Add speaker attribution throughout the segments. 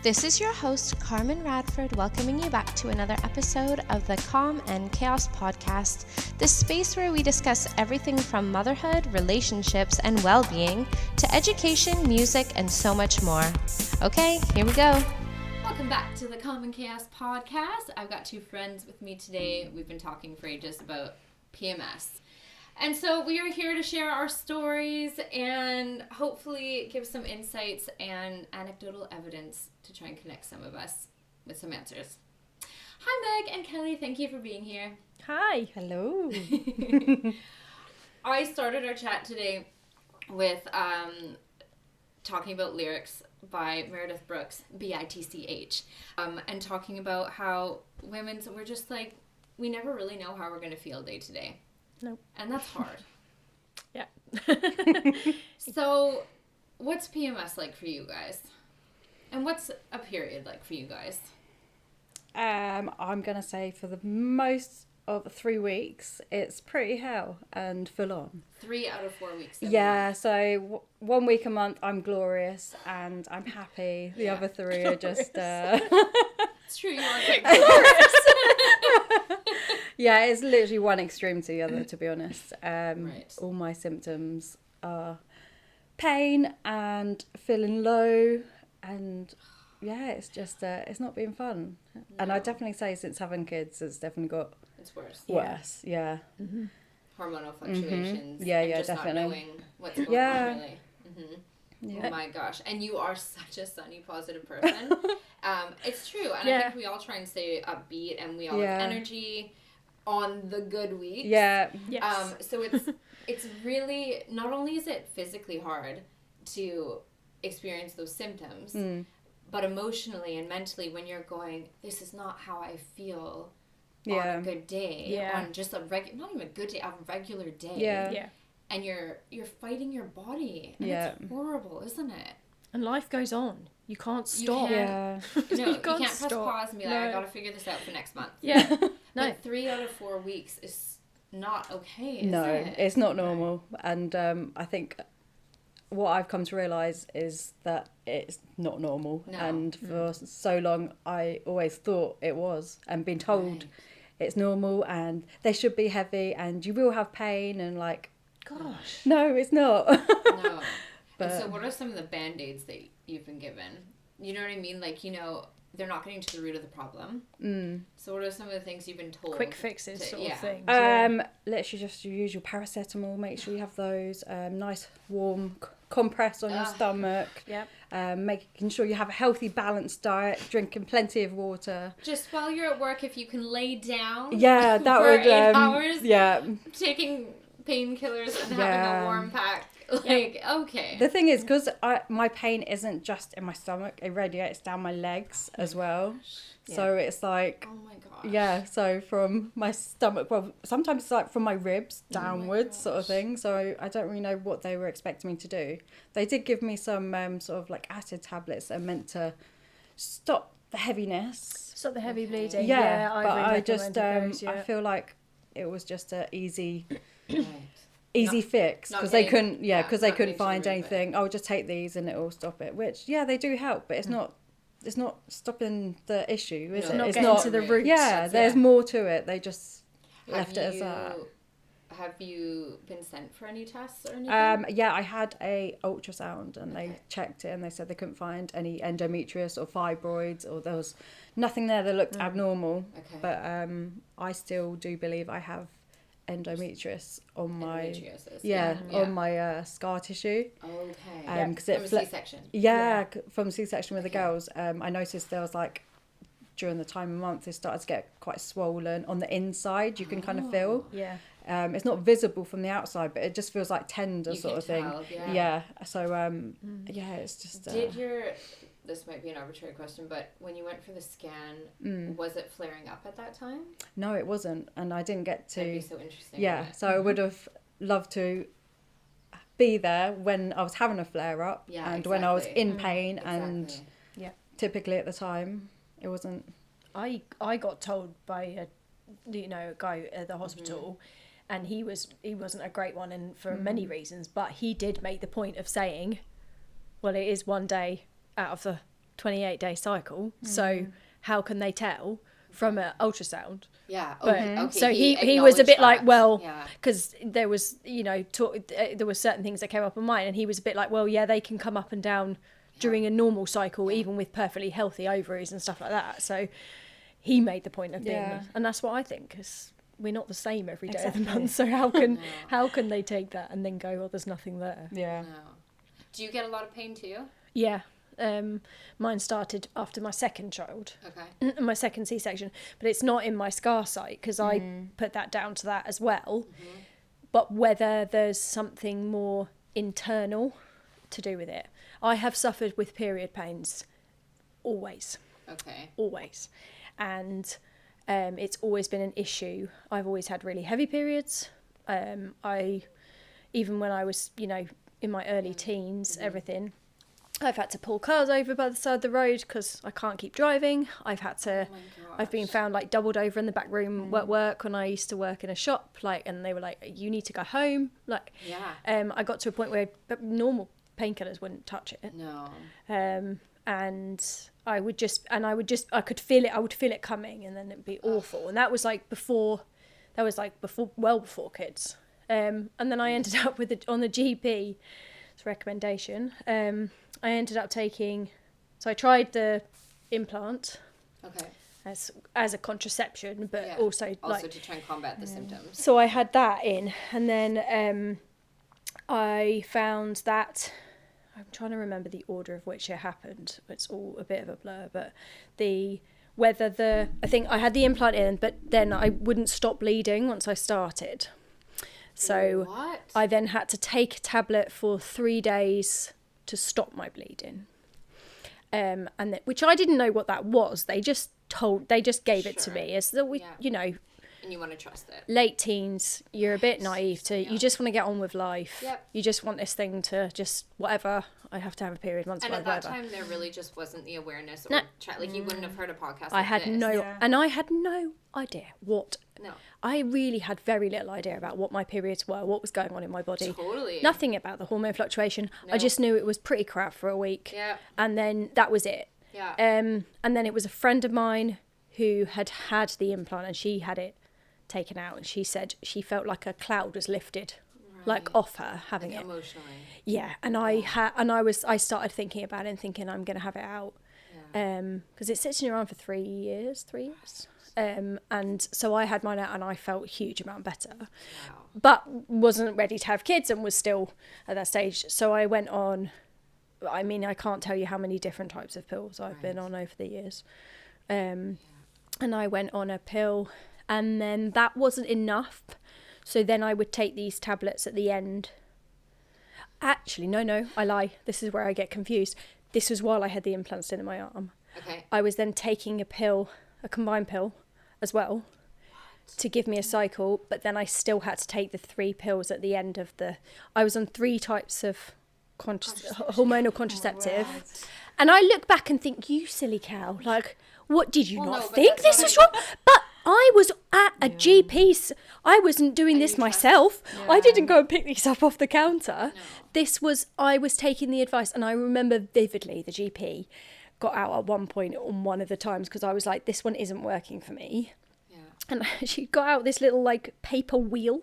Speaker 1: This is your host, Carmen Radford, welcoming you back to another episode of the Calm and Chaos Podcast, the space where we discuss everything from motherhood, relationships, and well-being to education, music, and so much more. Okay, here we go.
Speaker 2: Welcome back to the Calm and Chaos Podcast. I've got two friends with me today. We've been talking for ages about PMS. And so we are here to share our stories and hopefully give some insights and anecdotal evidence to try and connect some of us with some answers. Hi, Meg and Kelly. Thank you for being here.
Speaker 3: Hi. Hello.
Speaker 2: I started our chat today with talking about lyrics by Meredith Brooks, B-I-T-C-H, and talking about how we're just like, we never really know how we're going to feel day to day.
Speaker 3: Nope.
Speaker 2: And that's hard.
Speaker 3: Yeah.
Speaker 2: So, what's PMS like for you guys? And what's a period like for you guys?
Speaker 4: I'm going to say for the most of 3 weeks, it's pretty hell and full on.
Speaker 2: 3 out of 4 weeks.
Speaker 4: Yeah, so 1 week a month, I'm glorious and I'm happy. The other 3 are just...
Speaker 2: It's true, you are quite glorious.
Speaker 4: Yeah, it's literally one extreme to the other, to be honest.
Speaker 2: Right.
Speaker 4: All my symptoms are pain and feeling low, and yeah, it's just it's not been fun. No. And I definitely say since having kids, it's definitely got worse. Yeah.
Speaker 2: Mm-hmm. Hormonal fluctuations.
Speaker 4: Mm-hmm. Yeah,
Speaker 2: and just
Speaker 4: definitely.
Speaker 2: Not knowing what's going on, really. Mm-hmm.
Speaker 4: Yeah.
Speaker 2: Oh my gosh. And you are such a sunny, positive person. It's true. And I think we all try and stay upbeat and we all have energy on the good weeks.
Speaker 4: Yeah.
Speaker 3: Yes.
Speaker 2: So it's really, not only is it physically hard to experience those symptoms, but emotionally and mentally when you're going, this is not how I feel on a good day, on just not even a good day, a regular day.
Speaker 4: Yeah.
Speaker 2: And you're fighting your body. And it's horrible, isn't it?
Speaker 3: And life goes on. You can't stop.
Speaker 2: You can't
Speaker 3: can't
Speaker 2: press
Speaker 3: stop.
Speaker 2: pause and be like, I gotta figure this out for next month.
Speaker 3: Yeah. No.
Speaker 2: But 3 out of 4 weeks is not okay, is
Speaker 4: No,
Speaker 2: it?
Speaker 4: it's not normal. And I think what I've come to realise is that it's not normal.
Speaker 2: No.
Speaker 4: And for so long, I always thought it was, and been told it's normal and they should be heavy and you will have pain and like,
Speaker 3: gosh.
Speaker 4: No, it's not.
Speaker 2: No.
Speaker 4: But,
Speaker 2: and so what are some of the band-aids that you've been given? You know what I mean? Like, they're not getting to the root of the problem. So what are some of the things you've been told?
Speaker 3: Quick fixes sort of things.
Speaker 4: Literally just your usual paracetamol. Make sure you have those. Nice warm compress on your stomach.
Speaker 3: Yep.
Speaker 4: Making sure you have a healthy, balanced diet. Drinking plenty of water.
Speaker 2: Just while you're at work, if you can lay down.
Speaker 4: Yeah, that
Speaker 2: for
Speaker 4: would.
Speaker 2: 8 hours.
Speaker 4: Yeah.
Speaker 2: Taking painkillers and having a warm pack. Like, okay.
Speaker 4: The thing is, because my pain isn't just in my stomach, it radiates down my legs as well.
Speaker 2: Yeah.
Speaker 4: So it's like,
Speaker 2: oh my gosh.
Speaker 4: Yeah, so from my stomach, well, sometimes it's like from my ribs downwards sort of thing. So I don't really know what they were expecting me to do. They did give me some sort of like acid tablets that are meant to stop the heaviness.
Speaker 3: Stop the heavy bleeding.
Speaker 4: Yeah,
Speaker 3: I've
Speaker 4: but
Speaker 3: really
Speaker 4: I just,
Speaker 3: recommended those,
Speaker 4: I feel like it was just an easy
Speaker 2: Not-
Speaker 4: fix
Speaker 2: not
Speaker 4: because they
Speaker 2: getting-
Speaker 4: couldn't
Speaker 2: yeah,
Speaker 4: because they
Speaker 2: not
Speaker 4: couldn't
Speaker 2: getting to
Speaker 4: find
Speaker 2: the root of it.
Speaker 4: anything. Oh, just take these and it'll stop it, which they do help, but it's not stopping the issue, is
Speaker 2: No,
Speaker 4: it?
Speaker 3: not
Speaker 4: It's
Speaker 3: getting
Speaker 4: not
Speaker 3: to the roots.
Speaker 4: there's more to it. They just left it as that.
Speaker 2: Have you been sent for any tests or anything?
Speaker 4: I had a ultrasound and they checked it and they said they couldn't find any endometrius or fibroids, or there was nothing there that looked abnormal.
Speaker 2: Okay.
Speaker 4: But I still do believe I have endometrius on my on my scar tissue.
Speaker 2: Okay.
Speaker 4: Cause
Speaker 2: From a C-section.
Speaker 4: From C-section with the girls. I noticed there was like during the time of month it started to get quite swollen on the inside. You can kind of feel.
Speaker 3: Yeah.
Speaker 4: It's not visible from the outside, but it just feels like tender
Speaker 2: You
Speaker 4: sort
Speaker 2: can
Speaker 4: of thing.
Speaker 2: tell,
Speaker 4: Yeah. So it's just.
Speaker 2: This might be an arbitrary question, but when you went for the scan, was it flaring up at that time?
Speaker 4: No, it wasn't, and I didn't get to.
Speaker 2: That'd be so interesting.
Speaker 4: Yeah, so I would have loved to be there when I was having a flare up and when I was in pain, and typically at the time it wasn't.
Speaker 3: I got told by a guy at the hospital, and he wasn't a great one, and for many reasons, but he did make the point of saying, well, it is one day out of the 28-day cycle. So how can they tell from an ultrasound?
Speaker 2: Yeah.
Speaker 3: But
Speaker 2: Okay.
Speaker 3: so he was a bit like, well,
Speaker 2: yeah.
Speaker 3: because there was, you know, there were certain things that came up on mine, and he was a bit like, well, yeah, they can come up and down during a normal cycle, even with perfectly healthy ovaries and stuff like that. So he made the point of being, and that's what I think, because we're not the same every day of the month. So how can they take that and then go, well, there's nothing there?
Speaker 4: Yeah.
Speaker 2: No. Do you get a lot of pain too?
Speaker 3: Yeah. Mine started after my second child, my second C-section, but it's not in my scar site, because I put that down to that as well. But whether there's something more internal to do with it, I have suffered with period pains always. Always. And it's always been an issue. I've always had really heavy periods. Even when I was, you know, in my early teens, everything, I've had to pull cars over by the side of the road because I can't keep driving. I've been found like doubled over in the back room at work when I used to work in a shop, like, and they were like, you need to go home. Like, I got to a point where normal painkillers wouldn't touch it.
Speaker 2: No.
Speaker 3: And I could feel it. I would feel it coming, and then it'd be awful. And that was before kids. And then I ended up on the GP's recommendation. I ended up taking, so I tried the implant. As a contraception, but also
Speaker 2: to try and combat the symptoms.
Speaker 3: So I had that in, and then I found that, I'm trying to remember the order of which it happened. It's all a bit of a blur, but I think I had the implant in, but then I wouldn't stop bleeding once I started. So I then had to take a tablet for 3 days to stop my bleeding. Which I didn't know what that was. They just gave it to me as though you know.
Speaker 2: And you want to trust it.
Speaker 3: Late teens, you're a bit naive to, you just want to get on with life. You just want this thing to just, whatever, I have to have a period once.
Speaker 2: And at that time, there really just wasn't the awareness. Or like, you wouldn't have heard a podcast like this.
Speaker 3: And I had no idea what. No. I really had very little idea about what my periods were, what was going on in my body.
Speaker 2: Totally.
Speaker 3: Nothing about the hormone fluctuation. No. I just knew it was pretty crap for a week.
Speaker 2: Yeah.
Speaker 3: And then that was it.
Speaker 2: Yeah.
Speaker 3: And then it was a friend of mine who had the implant, and she had it taken out, and she said she felt like a cloud was lifted, like off her having it
Speaker 2: emotionally.
Speaker 3: Yeah. And I started thinking about it and thinking, I'm gonna have it out, because it's sitting around for 3 years. And so I had mine out, and I felt a huge amount better, but wasn't ready to have kids and was still at that stage. So I went on, I mean, I can't tell you how many different types of pills I've been on over the years. And I went on a pill, and then that wasn't enough. So then I would take these tablets at the end. Actually, no, I lie. This is where I get confused. This was while I had the implants in my arm. I was then taking a combined pill as well to give me a cycle, but then I still had to take the 3 pills at the end of I was on 3 types of hormonal contraceptive. And I look back and think, you silly cow, like, what did you not think this was wrong? But I was at a GP's. I wasn't doing this myself. I didn't go and pick these up off the counter. I was taking the advice, and I remember vividly the GP got out at one point on one of the times, because I was like, this one isn't working for me. And she got out this little like paper wheel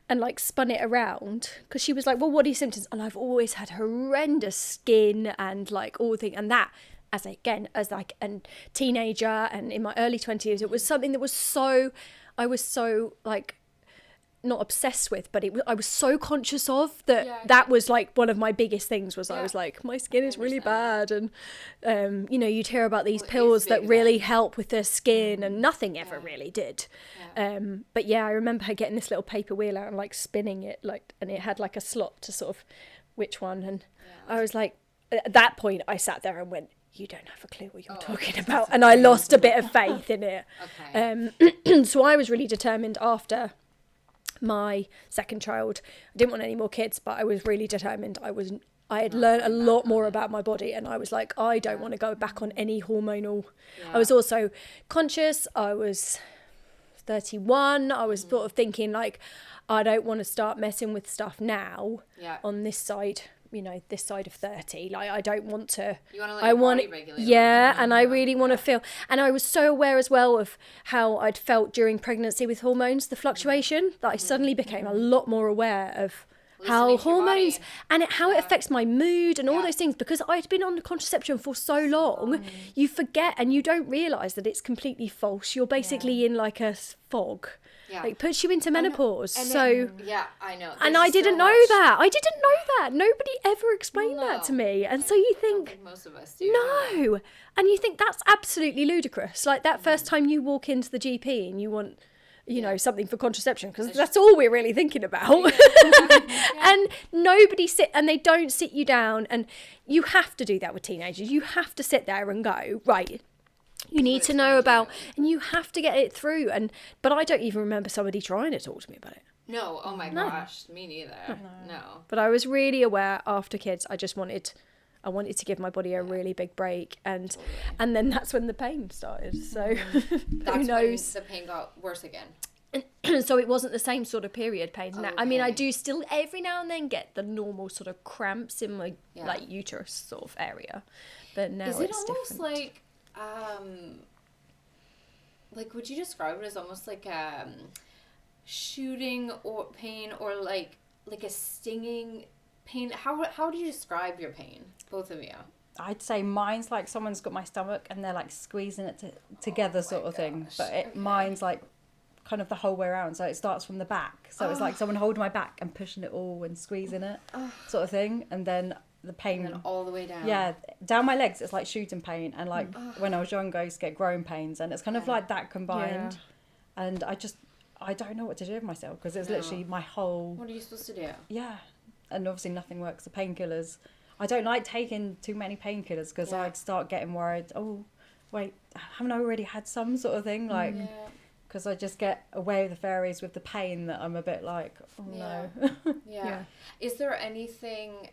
Speaker 3: and like spun it around, because she was like, well, what are your symptoms? And I've always had horrendous skin and like all things, and that as like a teenager and in my early 20s, it was something that I was so like not obsessed with, but I was so conscious of that was like one of my biggest things was I was like, my skin is really bad, and you know, you'd hear about these pills that really help with the skin, and nothing ever really did. But I remember her getting this little paper wheel out and like spinning it, like, and it had like a slot to sort of which one, and I was like, at that point I sat there and went, you don't have a clue what you're talking about, and I lost a bit of faith in it. So I was really determined after my second child. I didn't want any more kids, but I was really determined. I had learned a lot more about my body, and I was like, I don't want to go back on any hormonal. I was also conscious. I was 31. I was sort of thinking like, I don't want to start messing with stuff now on this side, this side of 30. Like, I don't want to.
Speaker 2: You want to let your body regulate.
Speaker 3: Yeah, and I really want to feel. And I was so aware as well of how I'd felt during pregnancy with hormones, the fluctuation, that I suddenly became a lot more aware of how hormones and how it affects my mood and all those things, because I'd been on contraception for so long. You forget and you don't realise that it's completely false. You're basically in like a fog. Yeah. Like, puts you into menopause. I know.
Speaker 2: And
Speaker 3: I didn't know that. I didn't know that. Nobody ever explained that to me. And so you think,
Speaker 2: I don't think most of us do.
Speaker 3: No. And you think that's absolutely ludicrous. Like, that first time you walk into the GP and you want, something for contraception, because that's all we're really thinking about. And they don't sit you down, and you have to do that with teenagers. You have to sit there and go, right, you need to know about, and you have to get it through. But I don't even remember somebody trying to talk to me about it.
Speaker 2: No, oh my gosh, me neither. No.
Speaker 3: But I was really aware after kids. I wanted to give my body a really big break, and then that's when the pain started. So who knows?
Speaker 2: When the pain got worse again.
Speaker 3: So it wasn't the same sort of period pains now. I mean, I do still every now and then get the normal sort of cramps in my like uterus sort of area, but now
Speaker 2: is it
Speaker 3: it's
Speaker 2: almost
Speaker 3: different.
Speaker 2: Like would you describe it as almost like shooting or pain, or like a stinging pain? How do you describe your pain, both of you?
Speaker 4: I'd say mine's like someone's got my stomach and they're like squeezing it together sort of thing, but mine's like kind of the whole way around, so it starts from the back, so it's like someone holding my back and pushing it all and squeezing it sort of thing, and then the pain
Speaker 2: and then all the way down.
Speaker 4: Yeah, down my legs it's like shooting pain, and like when I was younger I used to get growing pains, and it's kind of like that combined. And I don't know what to do with myself, because it's literally my whole...
Speaker 2: What are you supposed to do?
Speaker 4: Yeah, and obviously nothing works. The painkillers, I don't like taking too many painkillers, because I'd start getting worried, oh wait, haven't I already had some sort of thing, like... Because I just get away with the fairies with the pain, that I'm a bit like, oh no.
Speaker 2: Yeah. Is there anything,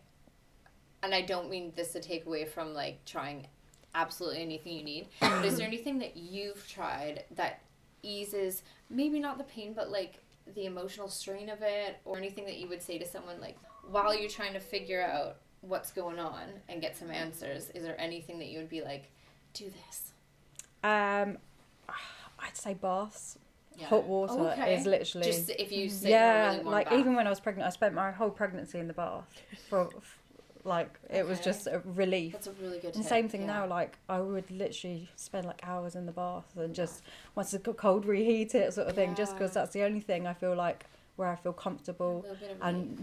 Speaker 2: and I don't mean this to take away from like trying absolutely anything you need, but is there anything that you've tried that eases, maybe not the pain, but like the emotional strain of it, or anything that you would say to someone like while you're trying to figure out what's going on and get some answers? Is there anything that you would be like, do this?
Speaker 4: I'd say baths. Hot water is literally...
Speaker 2: Just if you say really warm
Speaker 4: like
Speaker 2: bath.
Speaker 4: Even when I was pregnant, I spent my whole pregnancy in the bath. It was just a relief.
Speaker 2: That's a really good tip.
Speaker 4: And same thing now, like I would literally spend like hours in the bath, and just once it's got cold, reheat it sort of thing, just because that's the only thing I feel like where I feel comfortable. And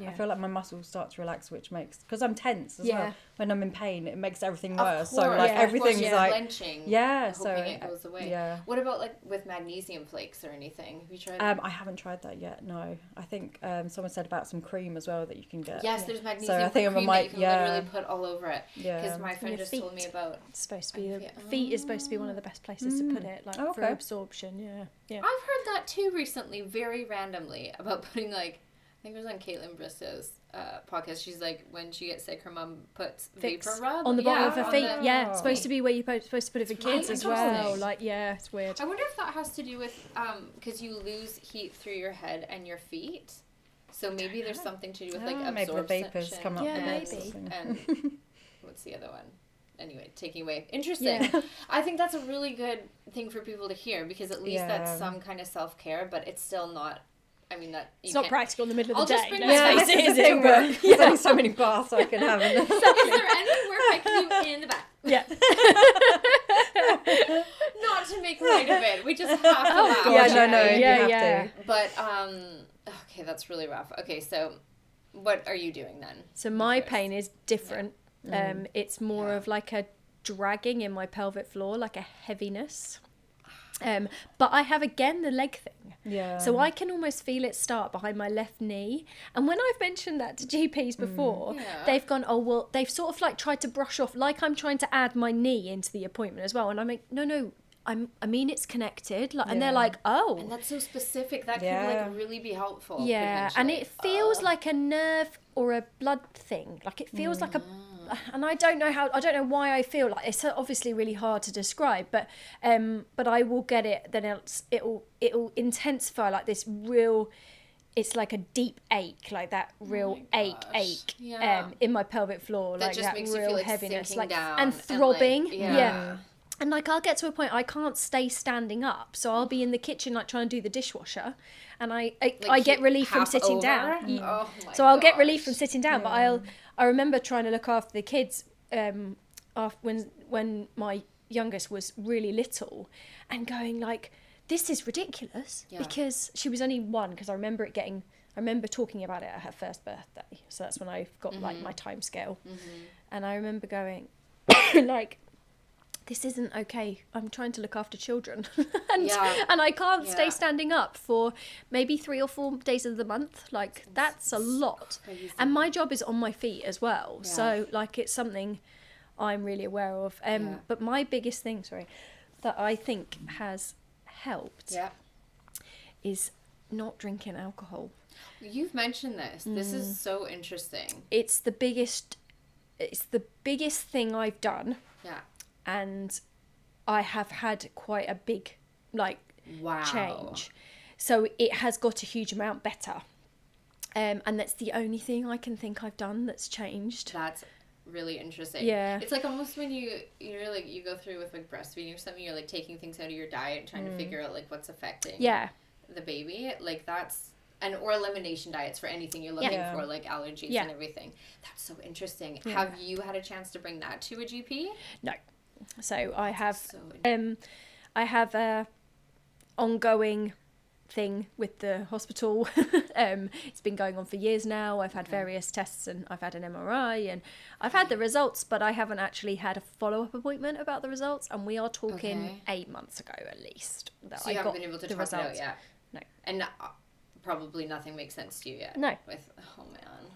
Speaker 4: I feel like my muscles start to relax, which makes, because I'm tense as well. When I'm in pain, it makes everything worse. So like everything's like
Speaker 2: clenching.
Speaker 4: So
Speaker 2: it goes away. What about like with magnesium flakes or anything? Have you tried that?
Speaker 4: I haven't tried that yet. No, I think someone said about some cream as well that you can get.
Speaker 2: Yes, there's magnesium cream that you can literally put all over it. Because my friend just told me about.
Speaker 3: It's supposed to be feet is supposed to be one of the best places to put it, like for absorption. Yeah.
Speaker 2: I've heard that too recently, very randomly, about putting like. I think it was on Caitlin Bristow's podcast. She's like, when she gets sick, her mum puts vapor rub
Speaker 3: on the bottom of her feet. It's supposed to be where you're supposed to put it for kids as well. Like, it's weird.
Speaker 2: I wonder if that has to do with because you lose heat through your head and your feet. So maybe there's something to do with like absorption.
Speaker 4: Maybe the vapors come up.
Speaker 3: Maybe.
Speaker 2: And what's the other one? Anyway, taking away. Interesting. I think that's a really good thing for people to hear, because at least that's some kind of self-care, but it's still not. I mean, that
Speaker 3: it's not practical in the middle of the day.
Speaker 4: There's only so many baths I can have.
Speaker 2: Is there anywhere I can do in the bath?
Speaker 3: Yeah.
Speaker 2: Not to make light of it. We just have to laugh.
Speaker 3: Yeah.
Speaker 2: But, okay, that's really rough. Okay, so what are you doing then?
Speaker 3: So my pain is different. It's more of like a dragging in my pelvic floor, like a heaviness. But I have again the leg thing. So I can almost feel it start behind my left knee. And when I've mentioned that to GPs before, they've gone, oh, well, they've sort of like tried to brush off, like I'm trying to add my knee into the appointment as well. And I'm like, no, I mean, it's connected. Like, and they're like, oh.
Speaker 2: And that's so specific. That could like really be helpful.
Speaker 3: Yeah, and it feels like a nerve or a blood thing. Like it feels like a... And I don't know why I feel like it's obviously really hard to describe, but I will get it. Then it'll intensify like this real it's like a deep ache, like that real ache
Speaker 2: Yeah.
Speaker 3: in my pelvic floor,
Speaker 2: that
Speaker 3: like
Speaker 2: just
Speaker 3: that
Speaker 2: makes
Speaker 3: real
Speaker 2: you feel like
Speaker 3: heaviness,
Speaker 2: sinking
Speaker 3: like
Speaker 2: down
Speaker 3: and throbbing.
Speaker 2: like,
Speaker 3: Yeah. And like I'll get to a point I can't stay standing up, so I'll be in the kitchen like trying to do the dishwasher, and I get relief from sitting
Speaker 2: over?
Speaker 3: down.
Speaker 2: Oh my
Speaker 3: So I'll get
Speaker 2: gosh.
Speaker 3: relief from sitting down, but I remember trying to look after the kids when my youngest was really little, and going like, this is ridiculous, because she was only 1, because I remember talking about it at her first birthday, so that's when I got like my time scale, and I remember going like, this isn't okay. I'm trying to look after children and I can't stay standing up for maybe 3 or 4 days of the month. Like that's a lot.
Speaker 2: Crazy.
Speaker 3: And my job is on my feet as well. Yeah. So like it's something I'm really aware of. But my biggest thing, that I think has helped is not drinking alcohol.
Speaker 2: You've mentioned this. This is so interesting.
Speaker 3: It's the biggest thing I've done.
Speaker 2: Yeah.
Speaker 3: And I have had quite a big change, so it has got a huge amount better, and that's the only thing I can think I've done that's changed.
Speaker 2: That's really interesting. It's like almost when you go through with like breastfeeding or something, you're like taking things out of your diet and trying to figure out like what's affecting the baby, like that's or elimination diets for anything you're looking for, like allergies and everything. That's so interesting. Have you had a chance to bring that to a GP?
Speaker 3: No. So I have a ongoing thing with the hospital. It's been going on for years now. I've had various tests, and I've had an MRI, and I've had the results, but I haven't actually had a follow-up appointment about the results, and we are talking 8 months ago at least.
Speaker 2: So you haven't been able to talk it out yet?
Speaker 3: No.
Speaker 2: And probably nothing makes sense to you yet?
Speaker 3: No.
Speaker 2: Oh man.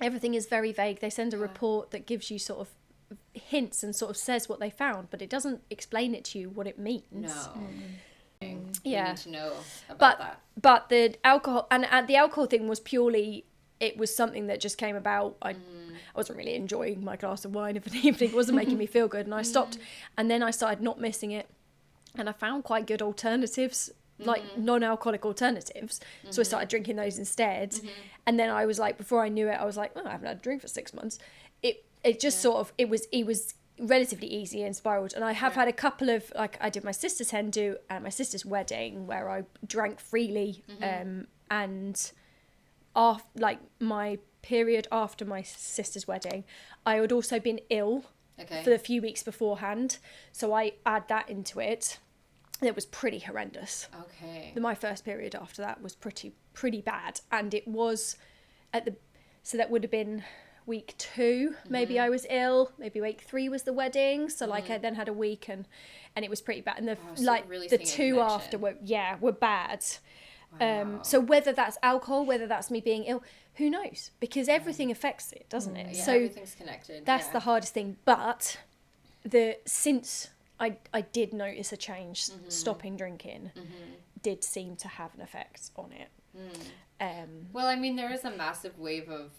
Speaker 3: Everything is very vague. They send a report that gives you sort of hints and sort of says what they found, but it doesn't explain it to you what it means.
Speaker 2: No. You
Speaker 3: Yeah.
Speaker 2: need to know about that.
Speaker 3: But the alcohol, and the alcohol thing was purely, it was something that just came about. I wasn't really enjoying my glass of wine of an evening. It wasn't making me feel good, and I stopped. And then I started not missing it, and I found quite good alternatives, like non-alcoholic alternatives. So I started drinking those instead. And then I was like, before I knew it, I was like, oh, I haven't had a drink for 6 months. It just sort of, it was relatively easy and spiraled. And I have had a couple of, like, I did my sister's hen do at my sister's wedding, where I drank freely, and like my period after my sister's wedding, I had also been ill for the few weeks beforehand, so I add that into it. It was pretty horrendous. My first period after that was pretty bad, and it was so that would have been week 2, maybe I was ill, maybe week 3 was the wedding, so like I then had a week, and it was pretty bad, and the 2 after were bad. So whether that's alcohol, whether that's me being ill, who knows, because everything affects it, doesn't it? So
Speaker 2: everything's connected.
Speaker 3: That's the hardest thing. But since I did notice a change, stopping drinking did seem to have an effect on it.
Speaker 2: Well, I mean, there is a massive wave of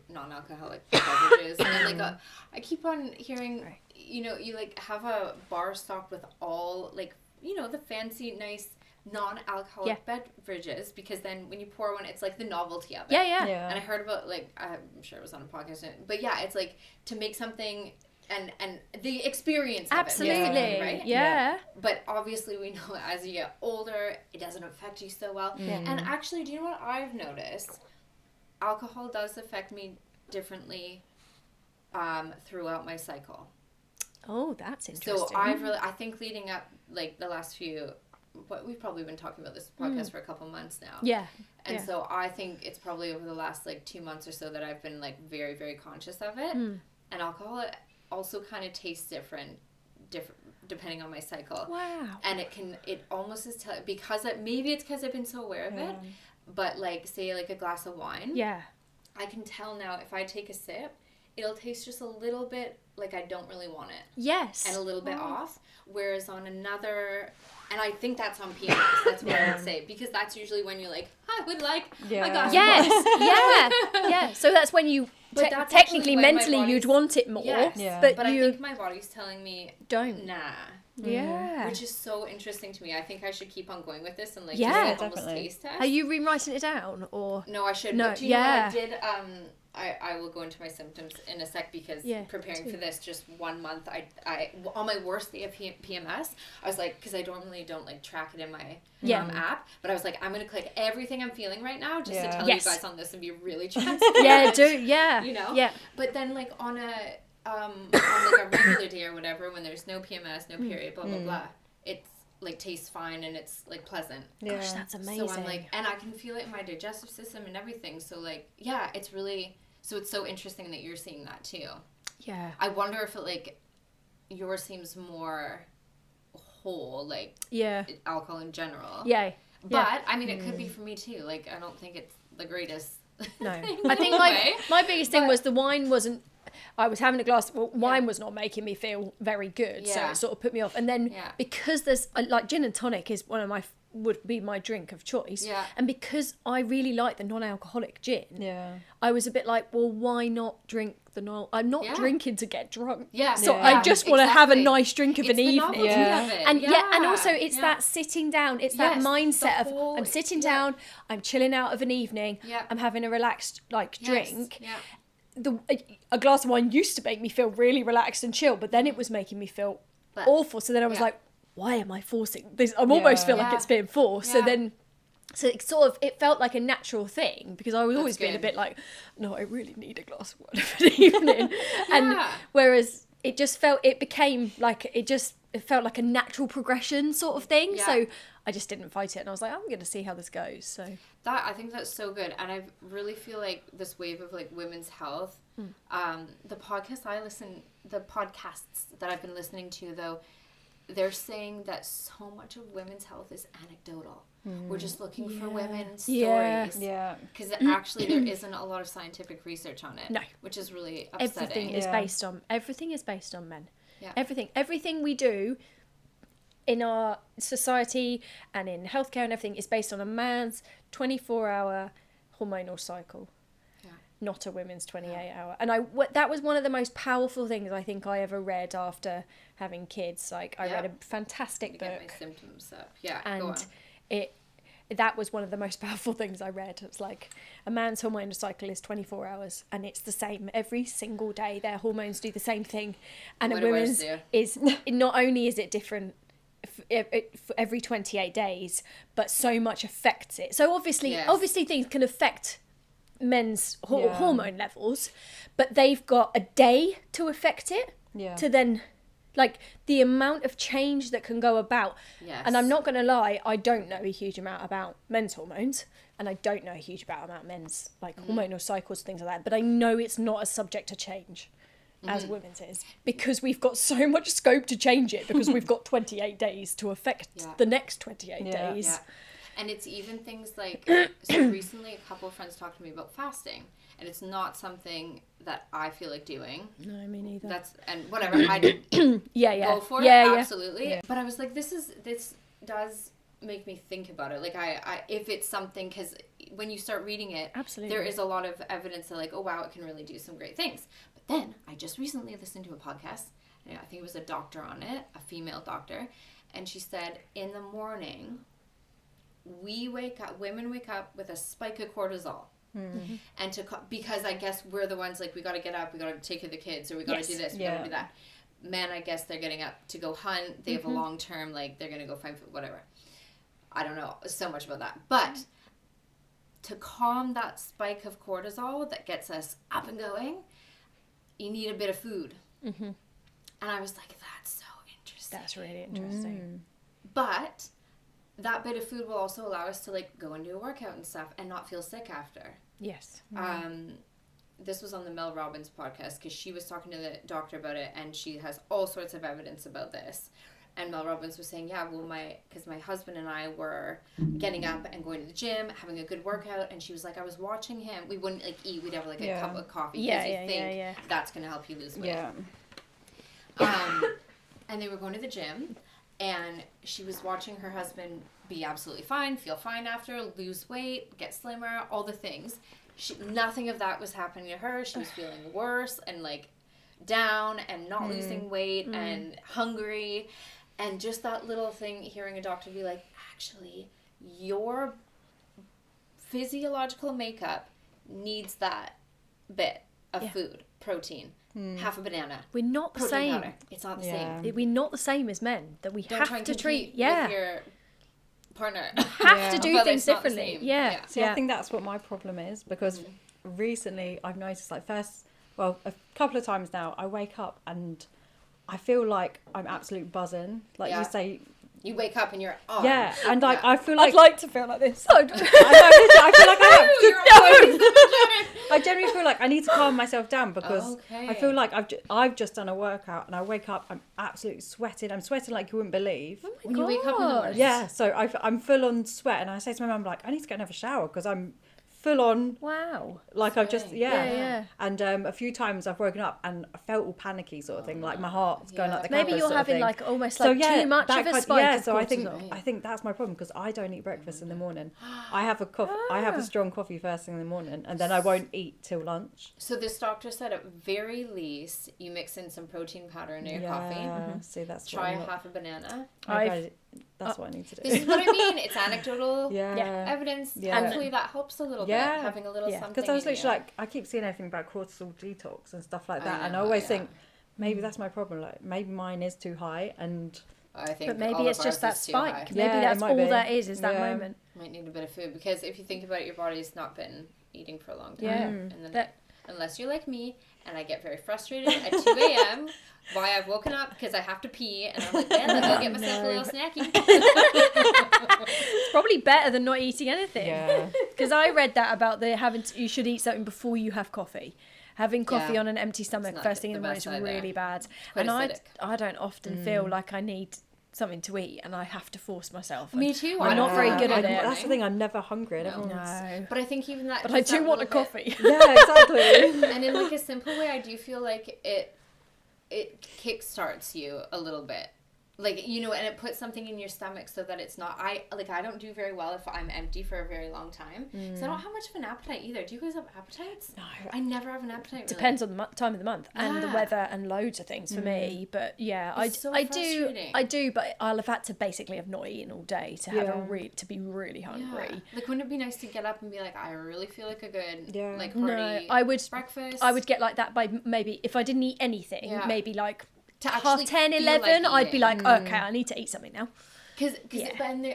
Speaker 2: non-alcoholic beverages, and like I keep on hearing, you like have a bar stocked with all like the fancy, nice non-alcoholic beverages, because then when you pour one, it's like the novelty of it.
Speaker 3: Yeah.
Speaker 2: And I heard about, like, I'm sure it was on a podcast, but yeah, it's like to make something and the experience of
Speaker 3: absolutely,
Speaker 2: it, right?
Speaker 3: Yeah.
Speaker 2: But obviously we know as you get older, it doesn't affect you so well. And actually, do you know what I've noticed? Alcohol does affect me differently throughout my cycle.
Speaker 3: Oh, that's interesting.
Speaker 2: So I think leading up, like the last few, we've probably been talking about this podcast for a couple months now.
Speaker 3: Yeah.
Speaker 2: And so I think it's probably over the last like 2 months or so that I've been like very, very conscious of it. And alcohol also kind of tastes different depending on my cycle.
Speaker 3: Wow.
Speaker 2: And it almost is maybe it's because I've been so aware of it, but like say like a glass of wine.
Speaker 3: Yeah.
Speaker 2: I can tell now if I take a sip, it'll taste just a little bit like I don't really want it.
Speaker 3: Yes.
Speaker 2: And a little bit off. Whereas on another, and I think that's on PMS, that's what I would say, because that's usually when you're like, I would like a glass of wine.
Speaker 3: Yeah. So that's when you
Speaker 2: But that's
Speaker 3: technically,
Speaker 2: actually when my
Speaker 3: mentally, you'd
Speaker 2: body's-
Speaker 3: want it more.
Speaker 2: Yes,
Speaker 4: Yeah.
Speaker 3: But
Speaker 2: I
Speaker 3: you
Speaker 2: think my body's telling me
Speaker 3: don't.
Speaker 2: nah.
Speaker 3: Yeah.
Speaker 2: Which is so interesting to me. I think I should keep on going with this and like
Speaker 3: Yeah,
Speaker 2: just like almost
Speaker 4: definitely.
Speaker 2: taste test.
Speaker 3: Are you rewriting it down or?
Speaker 2: No, I should.
Speaker 3: No,
Speaker 2: But do you know what
Speaker 3: yeah.
Speaker 2: I did? I will go into my symptoms in a sec because preparing for this just 1 month, I on my worst day of PMS, I was like, because I normally don't like track it in my app, but I was like, I'm going to click everything I'm feeling right now just to tell you guys on this and be really transparent. You know?
Speaker 3: Yeah.
Speaker 2: But then like on like a regular day or whatever, when there's no PMS, no period, blah, blah, blah, it's like tastes fine and it's like pleasant.
Speaker 4: Yeah.
Speaker 3: Gosh, that's amazing.
Speaker 2: So I'm like, and I can feel it in my digestive system and everything. So like, yeah, it's really, so it's so interesting that you're seeing that too.
Speaker 3: Yeah.
Speaker 2: I wonder if it like, yours seems more whole, like alcohol in general.
Speaker 3: Yeah.
Speaker 2: But I mean, it could be for me too. Like, I don't think it's the greatest.
Speaker 3: No.
Speaker 2: thing
Speaker 3: I think
Speaker 2: anyway.
Speaker 3: my biggest thing was the wine wasn't. I was having a glass. Well, wine was not making me feel very good, so it sort of put me off. And then because there's like gin and tonic is one of my would be my drink of choice.
Speaker 2: Yeah.
Speaker 3: And because I really like the non-alcoholic gin, I was a bit like, well, why not drink the non? I'm not drinking to get drunk.
Speaker 2: Yeah.
Speaker 3: So I just want to have a nice drink of an evening.
Speaker 2: Of it.
Speaker 3: And and also it's that sitting down. It's that mindset of I'm sitting down, I'm chilling out of an evening, I'm having a relaxed drink. A glass of wine used to make me feel really relaxed and chill, but then it was making me feel awful. So then I was like, why am I forcing this? I almost feel like it's being forced. So then, it sort of, it felt like a natural thing because I was always being a bit like, no, I really need a glass of wine for the evening. And whereas it just felt, it became like, it felt like a natural progression sort of thing. So I just didn't fight it. And I was like, I'm going to see how this goes. So
Speaker 2: I think that's so good. And I really feel like this wave of like women's health, the podcasts that I've been listening to though, they're saying that so much of women's health is anecdotal. We're just looking for women's stories. Because actually there isn't a lot of scientific research on it.
Speaker 3: No.
Speaker 2: Which is really upsetting.
Speaker 3: Everything is based on men.
Speaker 2: Yeah.
Speaker 3: Everything we do in our society and in healthcare and everything is based on a man's 24-hour hormonal cycle. Not a women's 28-hour. And that was one of the most powerful things I think I ever read after having kids. Like I read a fantastic book.
Speaker 2: Get my symptoms up. Yeah,
Speaker 3: and
Speaker 2: go on.
Speaker 3: that was one of the most powerful things I read. It was like a man's hormonal cycle is 24 hours and it's the same every single day. Their hormones do the same thing. And a woman's is not only is it different for every 28 days, but so much affects it. So obviously things can affect men's hormone levels, but they've got a day to affect it to then like the amount of change that can go about. And I'm not going to lie, I don't know a huge amount about men's hormones and I don't know a huge amount about men's like hormonal cycles, things like that, but I know it's not as subject to change as women's is because we've got so much scope to change it because we've got 28 days to affect the next 28 days.
Speaker 2: And it's even things like, so recently a couple of friends talked to me about fasting, and it's not something that I feel like doing.
Speaker 3: No, me neither.
Speaker 2: And whatever, I did go for it, absolutely. Yeah. But I was like, this does make me think about it. Like I if it's something, because when you start reading it, there is a lot of evidence that like, oh wow, it can really do some great things. But then I just recently listened to a podcast, and I think it was a doctor on it, a female doctor, and she said in the morning, women wake up with a spike of cortisol. And because I guess we're the ones like, we got to get up, we got to take care of the kids, or we got to do this, we got to do that. Men, I guess they're getting up to go hunt. They have a long term, like they're going to go find food, whatever. I don't know so much about that. But to calm that spike of cortisol that gets us up and going, you need a bit of food. And I was like, that's so interesting.
Speaker 3: That's really interesting.
Speaker 2: But that bit of food will also allow us to like go and do a workout and stuff and not feel sick after.
Speaker 3: Yes.
Speaker 2: This was on the Mel Robbins podcast because she was talking to the doctor about it, and she has all sorts of evidence about this. And Mel Robbins was saying, because my husband and I were getting up and going to the gym, having a good workout, and she was like, I was watching him. We wouldn't like eat. We'd have like a cup of coffee because you think that's going to help you lose weight. And they were going to the gym. And she was watching her husband be absolutely fine, feel fine after, lose weight, get slimmer, all the things. nothing of that was happening to her. She was feeling worse and like down and not losing weight and hungry. And just that little thing, hearing a doctor be like, actually, your physiological makeup needs that bit of food, protein. Half a banana.
Speaker 3: We're not the
Speaker 2: protein
Speaker 3: same.
Speaker 2: powder. It's not the same.
Speaker 3: We're not the same as men. That we
Speaker 2: Don't try
Speaker 3: have
Speaker 2: and
Speaker 3: to treat.
Speaker 2: compete
Speaker 3: Yeah.
Speaker 2: with your partner.
Speaker 3: Have to do
Speaker 2: But
Speaker 3: things
Speaker 2: it's not the
Speaker 3: differently.
Speaker 2: same.
Speaker 3: Yeah.
Speaker 4: See, I think that's what my problem is, because recently I've noticed, like, a couple of times now, I wake up and I feel like I'm absolute buzzing. Like you say,
Speaker 2: you wake up and you're on.
Speaker 4: yeah, and like I feel like
Speaker 3: I'd like to feel like this.
Speaker 4: I feel like I
Speaker 2: You're
Speaker 4: I generally feel like I need to calm myself down, because
Speaker 2: Okay.
Speaker 4: I feel like I've just done a workout and I wake up, I'm absolutely sweating. I'm sweating like you wouldn't believe.
Speaker 2: when you wake up in the morning.
Speaker 4: Yeah, so I'm full on sweat, and I say to my mum, like, I need to go and have a shower, because I'm full on,
Speaker 3: Wow.
Speaker 4: like I've just,
Speaker 3: Yeah.
Speaker 4: And a few times I've woken up and I felt all panicky sort of thing, like my heart's going like the
Speaker 3: Maybe
Speaker 4: covers
Speaker 3: you're
Speaker 4: sort of
Speaker 3: having
Speaker 4: thing.
Speaker 3: like almost
Speaker 4: So,
Speaker 3: like too much
Speaker 4: that
Speaker 3: of a
Speaker 4: kind-
Speaker 3: spike.
Speaker 4: Yeah,
Speaker 3: of
Speaker 4: so I
Speaker 3: cortisol.
Speaker 4: think that's my problem, because I don't eat breakfast in the morning. I have a strong coffee first thing in the morning, and then I won't eat till lunch.
Speaker 2: So this doctor said at very least you mix in some protein powder in your coffee.
Speaker 4: See, that's
Speaker 2: Try
Speaker 4: what I'm not-
Speaker 2: half a banana.
Speaker 4: that's what I need to do.
Speaker 2: This is what I mean. It's anecdotal
Speaker 4: Yeah.
Speaker 2: evidence.
Speaker 4: Yeah.
Speaker 2: Hopefully that helps a little
Speaker 4: Yeah.
Speaker 2: bit. Having a little something.
Speaker 4: Because I was
Speaker 2: in you.
Speaker 4: literally like, I keep seeing everything about cortisol detox and stuff like that, and I
Speaker 2: know,
Speaker 4: always
Speaker 2: yeah.
Speaker 4: think maybe that's my problem. Like, maybe mine is too high, and
Speaker 2: I think
Speaker 3: But maybe
Speaker 2: all
Speaker 3: it's
Speaker 2: of
Speaker 3: just
Speaker 2: ours
Speaker 3: that
Speaker 2: is too
Speaker 3: spike.
Speaker 2: high.
Speaker 3: Maybe
Speaker 4: Yeah, it
Speaker 3: that's
Speaker 4: might
Speaker 3: all
Speaker 4: be.
Speaker 3: that is that
Speaker 4: Yeah.
Speaker 3: moment.
Speaker 2: Might need a bit of food, because if you think about it, your body's not been eating for a long time.
Speaker 3: Yeah.
Speaker 2: And then
Speaker 3: That-
Speaker 2: unless you're like me and I get very frustrated at 2 a.m. why I've woken up because I have to pee, and I'm like, man, let me go get myself a little snacky.
Speaker 3: It's probably better than not eating anything.
Speaker 4: yeah,
Speaker 3: Because I read that about you should eat something before you have coffee. Having coffee
Speaker 2: Yeah.
Speaker 3: on an empty stomach
Speaker 2: not
Speaker 3: first thing in
Speaker 2: the
Speaker 3: the morning is
Speaker 2: best either.
Speaker 3: really bad.
Speaker 2: quite
Speaker 3: And
Speaker 2: acidic.
Speaker 3: I don't often feel like I need something to eat, and I have to force myself.
Speaker 2: Me too.
Speaker 3: I'm not very good at it.
Speaker 4: That's the thing. I'm never hungry. And
Speaker 2: No.
Speaker 4: everyone's...
Speaker 3: No.
Speaker 2: But I think even that.
Speaker 3: But I
Speaker 2: just
Speaker 3: do
Speaker 2: that
Speaker 3: want a
Speaker 2: little bit-
Speaker 3: coffee.
Speaker 4: Yeah, exactly.
Speaker 2: And in like a simple way, I do feel like it kickstarts you a little bit. Like, you know, and it puts something in your stomach so that it's not, I don't do very well if I'm empty for a very long time. So I don't have much of an appetite either. Do you guys have appetites?
Speaker 3: No.
Speaker 2: I never have an appetite. Really.
Speaker 3: Depends on the time of the month and the
Speaker 2: Yeah.
Speaker 3: weather and loads of things for me. But yeah,
Speaker 2: It's so
Speaker 3: I do,
Speaker 2: frustrating.
Speaker 3: but I'll have had to basically have not eaten all day to have to be really hungry.
Speaker 2: Yeah. Like, wouldn't it be nice to get up and be like, I really feel like a good,
Speaker 4: Yeah.
Speaker 2: like,
Speaker 3: No,
Speaker 2: hearty
Speaker 3: I would
Speaker 2: breakfast?
Speaker 3: I would get like that by maybe if I didn't eat anything,
Speaker 2: Yeah.
Speaker 3: maybe like
Speaker 2: To
Speaker 3: half
Speaker 2: actually
Speaker 3: 10,
Speaker 2: feel
Speaker 3: 11,
Speaker 2: like
Speaker 3: I'd be
Speaker 2: eating.
Speaker 3: like, okay, I need to eat something now.
Speaker 2: Because
Speaker 3: Yeah.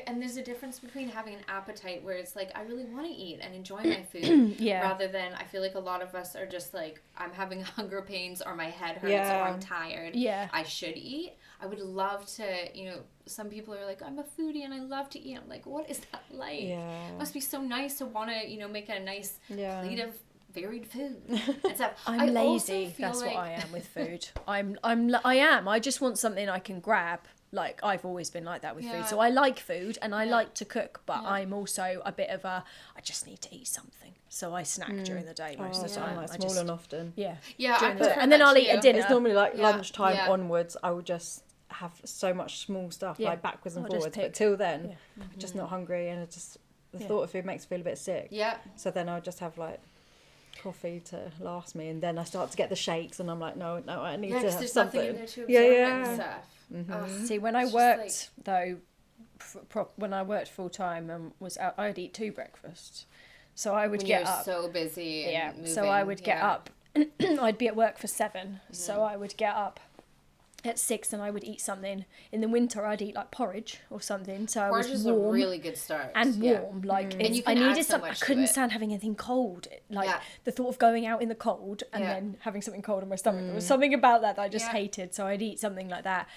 Speaker 2: and there's a difference between having an appetite where it's like I really want to eat and enjoy my food,
Speaker 3: Yeah.
Speaker 2: rather than I feel like a lot of us are just like I'm having hunger pains or my head hurts or
Speaker 4: Yeah.
Speaker 2: I'm tired.
Speaker 3: Yeah.
Speaker 2: I should eat. I would love to, you know. Some people are like, I'm a foodie and I love to eat. I'm like, what is that like?
Speaker 4: Yeah.
Speaker 2: It must be so nice to want to, you know, make a nice
Speaker 4: Yeah.
Speaker 2: plate of varied food and stuff.
Speaker 3: I'm
Speaker 2: I also
Speaker 3: lazy.
Speaker 2: feel
Speaker 3: That's
Speaker 2: like,
Speaker 3: what I am with food. I am. I just want something I can grab. Like I've always been like that with
Speaker 2: Yeah.
Speaker 3: food. So I like food and I
Speaker 2: Yeah.
Speaker 3: like to cook, but
Speaker 2: Yeah.
Speaker 3: I'm also a bit of a I just need to eat something. So I snack during the day most of the
Speaker 4: I'm
Speaker 3: time.
Speaker 4: like
Speaker 3: I
Speaker 4: small
Speaker 3: just,
Speaker 4: and often.
Speaker 3: yeah.
Speaker 2: Yeah, I
Speaker 3: during the day.
Speaker 2: prefer
Speaker 3: And then
Speaker 2: that
Speaker 3: I'll eat
Speaker 2: too.
Speaker 3: a dinner.
Speaker 4: It's normally like
Speaker 2: Yeah.
Speaker 4: lunchtime
Speaker 2: Yeah.
Speaker 4: onwards. I will just have so much small stuff,
Speaker 3: Yeah.
Speaker 4: like backwards and
Speaker 3: I'll just
Speaker 4: forwards.
Speaker 3: pick.
Speaker 4: But till then,
Speaker 3: Yeah.
Speaker 4: I'm just not hungry, and it just the
Speaker 3: Yeah.
Speaker 4: thought of food makes me feel a bit sick.
Speaker 2: Yeah.
Speaker 4: So then I'll just have like coffee to last me, and then I start to get the shakes, and I'm like, no, I need
Speaker 2: Yeah,
Speaker 4: to
Speaker 2: because
Speaker 4: have
Speaker 2: there's
Speaker 4: something.
Speaker 2: nothing in there to absorb
Speaker 4: Yeah,
Speaker 2: it
Speaker 4: yeah.
Speaker 2: and stuff. Ugh.
Speaker 3: See, when I
Speaker 2: It's just
Speaker 3: worked though, when I worked full time and was out, I'd eat 2 breakfasts. So I would
Speaker 2: When
Speaker 3: get
Speaker 2: you're
Speaker 3: up.
Speaker 2: so busy and
Speaker 3: Yeah.
Speaker 2: moving,
Speaker 3: So I would get
Speaker 2: yeah.
Speaker 3: up. I'd be at work for 7, so I would get up at 6 and I would eat something. In the winter, I'd eat like porridge or something. So
Speaker 2: Porridge
Speaker 3: I was
Speaker 2: is a
Speaker 3: warm
Speaker 2: really good start.
Speaker 3: and
Speaker 2: yeah.
Speaker 3: warm. Like
Speaker 2: And
Speaker 3: it's,
Speaker 2: you
Speaker 3: I
Speaker 2: can add
Speaker 3: needed
Speaker 2: so
Speaker 3: something. I
Speaker 2: much to
Speaker 3: couldn't
Speaker 2: it.
Speaker 3: stand having anything cold. Like
Speaker 2: Yeah.
Speaker 3: the thought of going out in the cold and
Speaker 2: Yeah.
Speaker 3: then having something cold in my stomach. There was something about that I just
Speaker 2: Yeah.
Speaker 3: hated. So I'd eat something like that,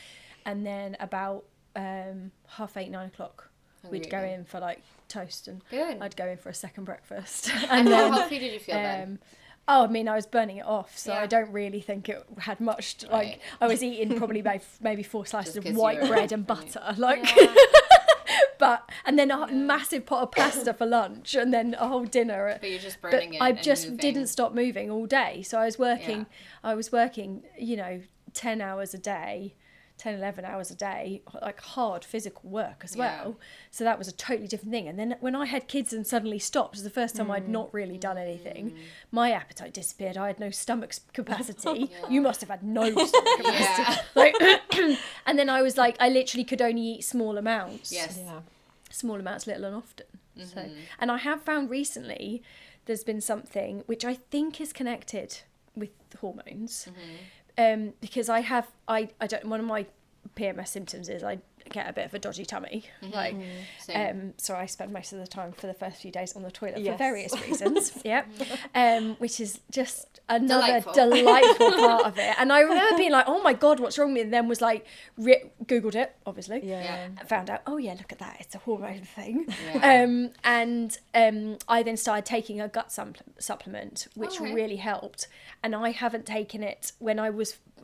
Speaker 3: and then about 8:30, 9 o'clock,
Speaker 2: Hungry
Speaker 3: we'd go
Speaker 2: again.
Speaker 3: in for like toast, and
Speaker 2: Good.
Speaker 3: I'd go in for a second breakfast.
Speaker 2: And
Speaker 3: And
Speaker 2: how
Speaker 3: then
Speaker 2: healthy did you feel then?
Speaker 3: oh, I mean, I was burning it off, so
Speaker 2: Yeah.
Speaker 3: I don't really think it had much. Like,
Speaker 2: Right.
Speaker 3: I was eating probably maybe 4 slices
Speaker 2: Just
Speaker 3: of
Speaker 2: 'cause you
Speaker 3: white
Speaker 2: were-
Speaker 3: bread and butter, like.
Speaker 2: Yeah.
Speaker 3: And then a massive pot of pasta for lunch, and then a whole dinner.
Speaker 2: But you're just
Speaker 3: But
Speaker 2: burning it.
Speaker 3: I
Speaker 2: and
Speaker 3: just
Speaker 2: moving.
Speaker 3: didn't stop moving all day, so I was working. You know, 10 hours a day, 10, 11 hours a day, like hard physical work as
Speaker 2: Yeah.
Speaker 3: well. So that was a totally different thing. And then when I had kids and suddenly stopped, it was the first time I'd not really done anything. My appetite disappeared. I had no stomach capacity. You must have had no stomach capacity. Like, and then I was like, I literally could only eat small amounts.
Speaker 2: Yes.
Speaker 4: Yeah.
Speaker 3: Small amounts, little and often. So, and I have found recently there's been something which I think is connected with hormones, because I don't. One of my PMS symptoms is I get a bit of a dodgy tummy, like,
Speaker 2: Same.
Speaker 3: so I spend most of the time for the first few days on the toilet for
Speaker 4: Yes.
Speaker 3: various reasons. Which is just another
Speaker 2: Delightful.
Speaker 3: delightful part of it. And I remember being like, oh my God, what's wrong with me? And then was like, Googled it, obviously.
Speaker 4: Yeah.
Speaker 3: Found out, oh yeah, look at that, it's a hormone thing.
Speaker 2: Yeah.
Speaker 3: I then started taking a gut supplement, which really helped. And I haven't taken it when I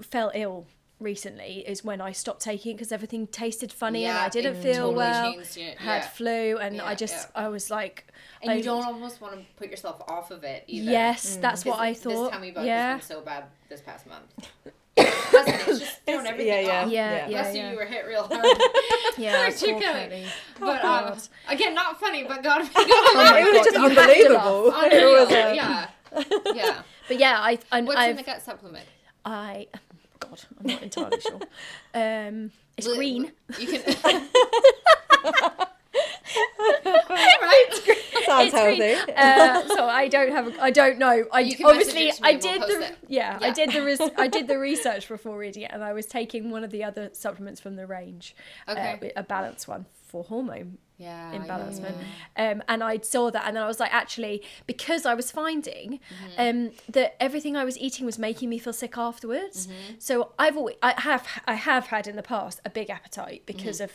Speaker 3: felt ill recently, is when I stopped taking it because everything tasted funny and I didn't feel
Speaker 2: totally
Speaker 3: well,
Speaker 2: changed it.
Speaker 3: had flu, and
Speaker 2: Yeah,
Speaker 3: I was like...
Speaker 2: And you don't almost want to put yourself off of it either.
Speaker 3: Yes, that's what I thought.
Speaker 2: This tummy bug has been so bad this past month. It's just thrown everything off. Bless you, you were hit real hard.
Speaker 3: Yeah,
Speaker 2: Poor
Speaker 3: poor
Speaker 2: Kelly.
Speaker 3: Kelly.
Speaker 2: But again, not funny, but God,
Speaker 4: It was just
Speaker 3: you have to
Speaker 4: unbelievable.
Speaker 3: laugh.
Speaker 4: It was
Speaker 2: yeah.
Speaker 3: But yeah,
Speaker 2: What's in
Speaker 3: I've
Speaker 2: the gut supplement?
Speaker 3: God, I'm not entirely sure. It's green.
Speaker 2: You can. Right.
Speaker 4: Sounds
Speaker 3: It's green.
Speaker 4: healthy.
Speaker 3: So I don't know.
Speaker 2: You can message it to me
Speaker 3: I
Speaker 2: and we'll
Speaker 3: did
Speaker 2: post it.
Speaker 3: I did the research before reading it, and I was taking one of the other supplements from the range, a balanced one for hormone imbalancement. And I saw that, and then I was like, actually, because I was finding that everything I was eating was making me feel sick afterwards. So I have had in the past a big appetite because of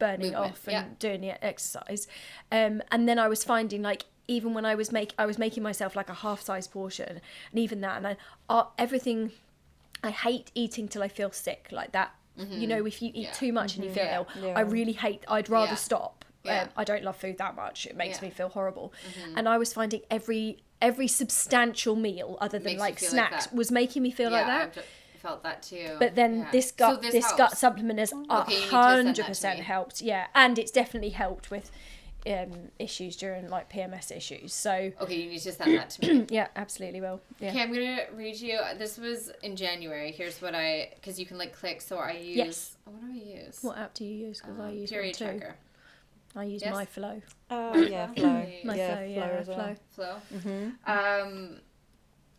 Speaker 3: burning
Speaker 2: Movement,
Speaker 3: off and doing the exercise, and then I was finding, like, even when I was making myself like a half-size portion, and even that, and everything, I hate eating till I feel sick, like that. You know, if you eat too much and you feel ill, I really hate. I'd rather stop. I don't love food that much. It makes me feel horrible. And I was finding every substantial meal, other than like snacks, was making me feel like that.
Speaker 2: I felt that too.
Speaker 3: But then this gut supplement has 100% helped. Yeah, and it's definitely helped with issues during like PMS issues. So
Speaker 2: okay, you need to send that to me.
Speaker 3: yeah, absolutely will. Yeah.
Speaker 2: Okay, I'm gonna read you. This was in January. Here's what because you can like click. So I use.
Speaker 3: Yes.
Speaker 2: What do I use?
Speaker 3: What app do you use? Because I use
Speaker 2: period
Speaker 3: one too.
Speaker 2: tracker.
Speaker 3: I use my Flow.
Speaker 4: Oh yeah, Flow.
Speaker 3: My Flow, yeah,
Speaker 4: Flow as well.
Speaker 2: Flow.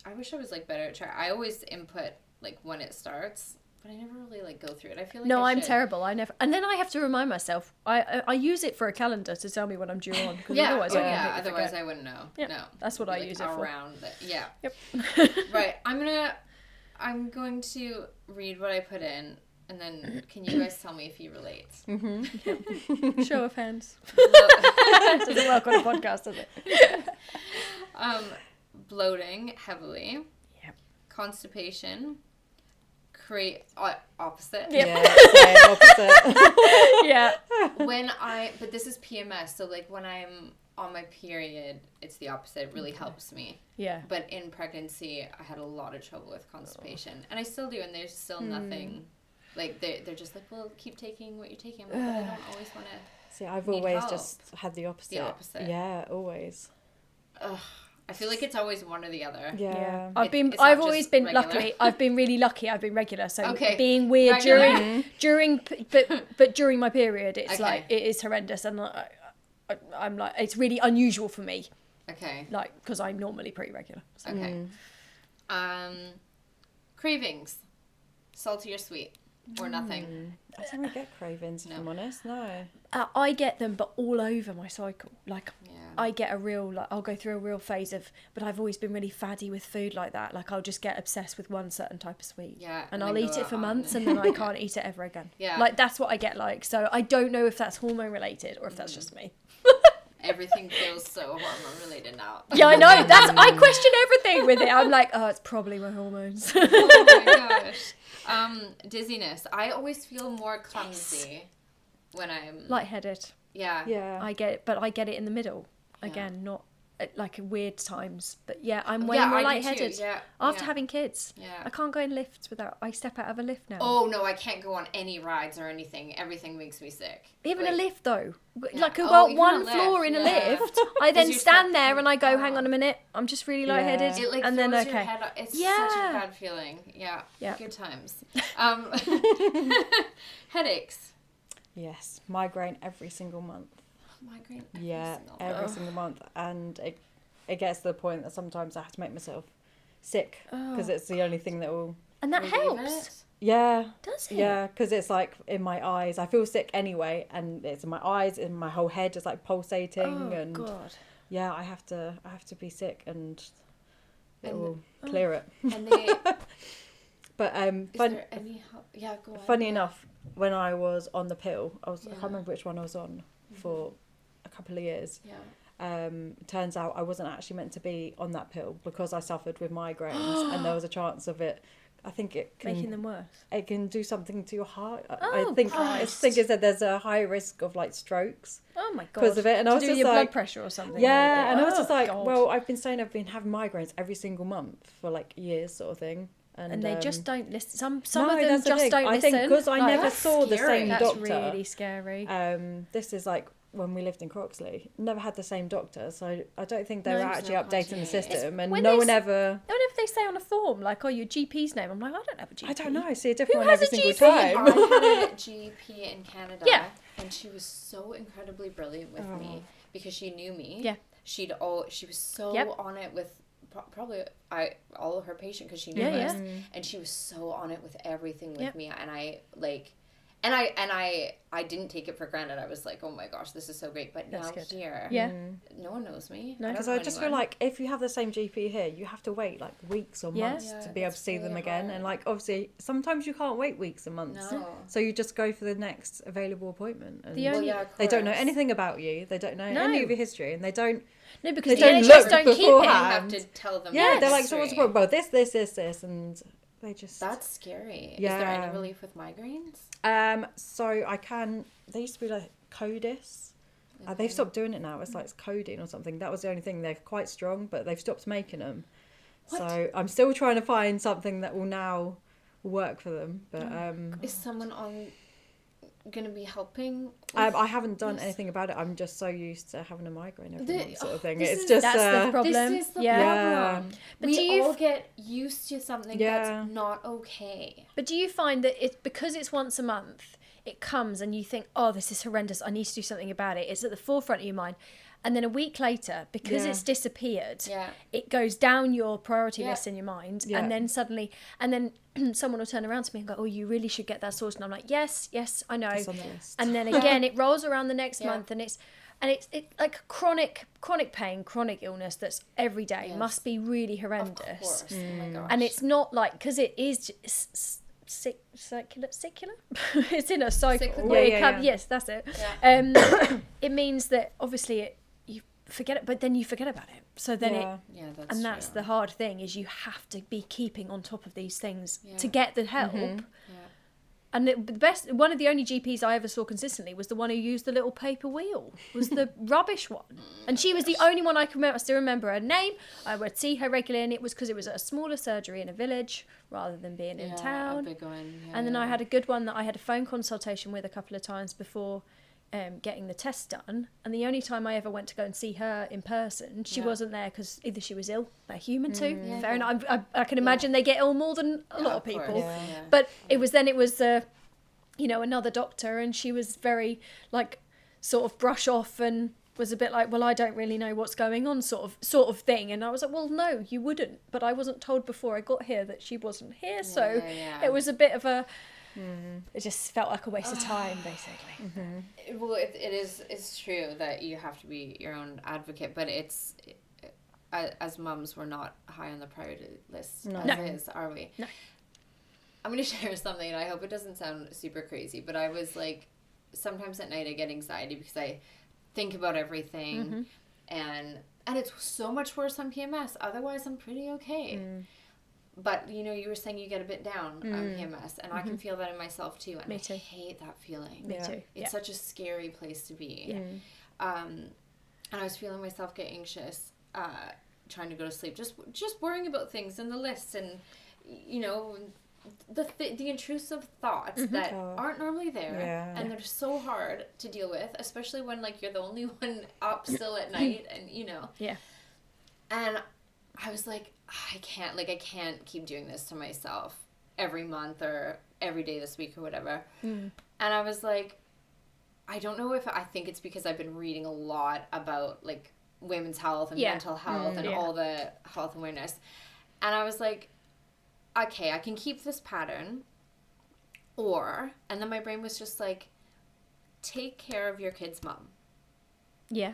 Speaker 2: I wish I was like better at track. I always input like when it starts, but I never really like go through it. I feel like
Speaker 3: I'm terrible. I never, and then I have to remind myself. I use it for a calendar to tell me when I'm due on. Otherwise,
Speaker 2: otherwise I wouldn't know.
Speaker 3: Yep.
Speaker 2: No,
Speaker 3: that's what I use it for.
Speaker 2: Around it. Yeah.
Speaker 3: Yep.
Speaker 2: Right. I'm going to read what I put in, and then can you guys tell me if you relate?
Speaker 3: Show of hands. It doesn't work on a podcast, does it?
Speaker 2: Bloating heavily.
Speaker 3: Yep.
Speaker 2: Constipation. Opposite.
Speaker 3: Yep.
Speaker 4: Yeah, opposite.
Speaker 3: Yeah.
Speaker 2: But this is PMS, so like when I'm on my period, it's the opposite. It really helps me.
Speaker 3: Yeah.
Speaker 2: But in pregnancy, I had a lot of trouble with constipation, and I still do, and there's still nothing. Like they're just like, well, keep taking what you're taking. I'm like, but I don't always want to.
Speaker 4: See, I've always just had the opposite.
Speaker 2: The opposite.
Speaker 4: Yeah, always.
Speaker 2: Ugh. I feel like it's always one or the other.
Speaker 4: Yeah.
Speaker 3: I've always been
Speaker 2: regular.
Speaker 3: lucky. I've been really lucky. I've been regular. So
Speaker 2: Okay.
Speaker 3: being weird
Speaker 2: Regular.
Speaker 3: but during my period, it's
Speaker 2: Okay.
Speaker 3: like it is horrendous, and I'm like, it's really unusual for me.
Speaker 2: Okay.
Speaker 3: Like, because I'm normally pretty regular. So.
Speaker 2: Okay. Cravings, salty or sweet, or nothing.
Speaker 4: I don't really get cravings, if I'm honest. No.
Speaker 3: I get them, but all over my cycle. Like,
Speaker 2: Yeah.
Speaker 3: I get I'll go through a real phase of, but I've always been really faddy with food like that. Like, I'll just get obsessed with one certain type of sweet.
Speaker 2: Yeah.
Speaker 3: And
Speaker 2: then
Speaker 3: I'll eat
Speaker 2: go
Speaker 3: it for
Speaker 2: on.
Speaker 3: months, and then I can't eat it ever again.
Speaker 2: Yeah.
Speaker 3: Like, that's what I get like. So I don't know if that's hormone related or if that's just me.
Speaker 2: Everything feels so hormone related now.
Speaker 3: Yeah, I know. I question everything with it. I'm like, oh, it's probably my hormones.
Speaker 2: Oh my gosh. Dizziness. I always feel more clumsy when I'm
Speaker 3: Lightheaded.
Speaker 2: Yeah.
Speaker 4: Yeah.
Speaker 3: I get it in the middle. Again, not at like weird times. But yeah, I'm way more lightheaded after having kids.
Speaker 2: Yeah.
Speaker 3: I can't go in lifts without, I step out of a lift now.
Speaker 2: Oh no, I can't go on any rides or anything. Everything makes me sick.
Speaker 3: Even a lift though.
Speaker 2: Yeah.
Speaker 3: Like about
Speaker 2: even
Speaker 3: one
Speaker 2: a lift,
Speaker 3: floor in a lift, I then stand there and I go, hang on a minute, I'm just really lightheaded.
Speaker 2: It like
Speaker 3: and
Speaker 2: throws
Speaker 3: then
Speaker 2: your head up. It's such a bad feeling. Yeah. Good times. Headaches.
Speaker 4: Yes, migraine every single month.
Speaker 2: Migraine
Speaker 4: every single month, and it gets to the point that sometimes I have to make myself sick because it's the only thing that will.
Speaker 3: And that helps.
Speaker 4: Yeah.
Speaker 3: Does it?
Speaker 4: Yeah, because it's like in my eyes. I feel sick anyway, and it's in my eyes, and my whole head is like pulsating.
Speaker 3: Oh
Speaker 4: and
Speaker 3: God.
Speaker 4: Yeah, I have to be sick, and it will clear it.
Speaker 2: And they.
Speaker 4: But
Speaker 2: Is there any help? Yeah, go on.
Speaker 4: Funny enough, when I was on the pill, I can't remember which one I was on for a couple of years.
Speaker 2: Yeah.
Speaker 4: Turns out I wasn't actually meant to be on that pill because I suffered with migraines, and there was a chance of it. I think it can
Speaker 3: making them worse.
Speaker 4: It can do something to your heart.
Speaker 3: Oh,
Speaker 4: I think it said there's a high risk of like strokes.
Speaker 3: Oh my God.
Speaker 4: Because of it, and I was
Speaker 3: do
Speaker 4: just
Speaker 3: your
Speaker 4: like
Speaker 3: blood pressure or something.
Speaker 4: Yeah,
Speaker 3: maybe.
Speaker 4: and I was just like,
Speaker 3: God.
Speaker 4: well, I've been saying I've been having migraines every single month for like years, sort of thing. And
Speaker 3: they just don't listen. Some
Speaker 4: no,
Speaker 3: of them just don't listen.
Speaker 4: I think because I never saw the same doctor.
Speaker 3: That's really scary.
Speaker 4: This is like when we lived in Croxley. Never had the same doctor, so I don't think they were actually updating the system. And no one ever.
Speaker 3: Whenever they say on a form, like, "Oh, your GP's name," I'm like, "I don't have a GP."
Speaker 4: I don't know. I see a different
Speaker 3: Who
Speaker 4: one every
Speaker 3: has a
Speaker 4: single
Speaker 3: GP?
Speaker 4: time.
Speaker 2: I had a GP in Canada.
Speaker 3: Yeah.
Speaker 2: And she was so incredibly brilliant with me because she knew me.
Speaker 3: Yeah.
Speaker 2: She was so on it with probably all of her patient because she knew us, and she was so on it with everything with me, and I like. And I didn't take it for granted. I was like, oh my gosh, this is so great. But now here, no one knows me.
Speaker 4: No, because I just feel like if you have the same GP here, you have to wait like weeks or months to be able to see them again. Hard. And like obviously, sometimes you can't wait weeks and months. No. So you just go for the next available appointment. And they don't know anything about you. They don't know any of your history, and they don't.
Speaker 3: No, because
Speaker 4: they
Speaker 3: the NHS don't keep it.
Speaker 2: You have to tell them.
Speaker 4: Yeah, they're like, so what's the problem? Well, this, and they just.
Speaker 2: That's scary. Yeah. Is there any relief with migraines?
Speaker 4: So they used to be like Codis. They've stopped doing it now. It's like it's codeine or something. That was the only thing. They're quite strong, but they've stopped making them. What? So I'm still trying to find something that will now work for them. But
Speaker 2: is someone going to be helping?
Speaker 4: I haven't done anything about it. I'm just so used to having a migraine every month, sort of thing. It's
Speaker 3: just that's the problem.
Speaker 2: This is the problem.
Speaker 3: But
Speaker 2: we all get used to something that's not okay.
Speaker 3: But do you find that because it's once a month, it comes and you think, oh, this is horrendous, I need to do something about it. It's at the forefront of your mind. And then a week later, because it's disappeared, it goes down your priority list in your mind. Yeah. And then suddenly, someone will turn around to me and go, oh, you really should get that sorted. And I'm like, yes, I know.
Speaker 4: It's on the list.
Speaker 3: And then again, it rolls around the next month and it's like chronic pain, chronic illness that's every day must be really horrendous.
Speaker 2: Of course. Oh my gosh.
Speaker 3: And it's not like, because it is secular. It's in a cycle. Yes, that's it. Yeah. It means that obviously you forget it, but then you forget about it. So then that's the hard thing is you have to be keeping on top of these things to get the help. Mm-hmm. Yeah. And one of the only GPs I ever saw consistently was the one who used the little paper wheel. Was the rubbish one, and she was the only one I can remember. I still remember her name. I would see her regularly, and it was because it was at a smaller surgery in a village rather than being in town.
Speaker 2: A big one. Yeah,
Speaker 3: and then I had a good one that I had a phone consultation with a couple of times before getting the test done. And the only time I ever went to go and see her in person, she wasn't there because either she was ill, they're human too. Yeah, fair enough. I can imagine they get ill more than a lot of people. Yeah. But it was another doctor, and she was very like sort of brush off and was a bit like, well, I don't really know what's going on, sort of thing. And I was like, well, no, you wouldn't. But I wasn't told before I got here that she wasn't here, so it was a bit of a. It just felt like a waste of time, basically.
Speaker 2: Mm-hmm. Well, it's true that you have to be your own advocate, but as mums, we're not high on the priority list as is, are we?
Speaker 3: No.
Speaker 2: I'm going to share something, and I hope it doesn't sound super crazy, but I was like, sometimes at night I get anxiety because I think about everything, and it's so much worse on PMS. Otherwise, I'm pretty okay. But, you were saying you get a bit down on PMS, and I can feel that in myself, too. And
Speaker 3: Me too.
Speaker 2: I hate that feeling.
Speaker 3: Me too.
Speaker 2: It's such a scary place to be.
Speaker 3: Yeah.
Speaker 2: And I was feeling myself get anxious. trying to go to sleep, just worrying about things and the list, and you know, the intrusive thoughts that aren't normally there, and they're so hard to deal with, especially when like you're the only one up still at night, and you know.
Speaker 3: Yeah.
Speaker 2: And I was like, I can't keep doing this to myself every month or every day this week or whatever. And I was like, I don't know if I think it's because I've been reading a lot about like women's health and mental health and all the health awareness. And I was like, okay, I can keep this pattern, and then my brain was just like, take care of your kid's mom.
Speaker 3: Yeah.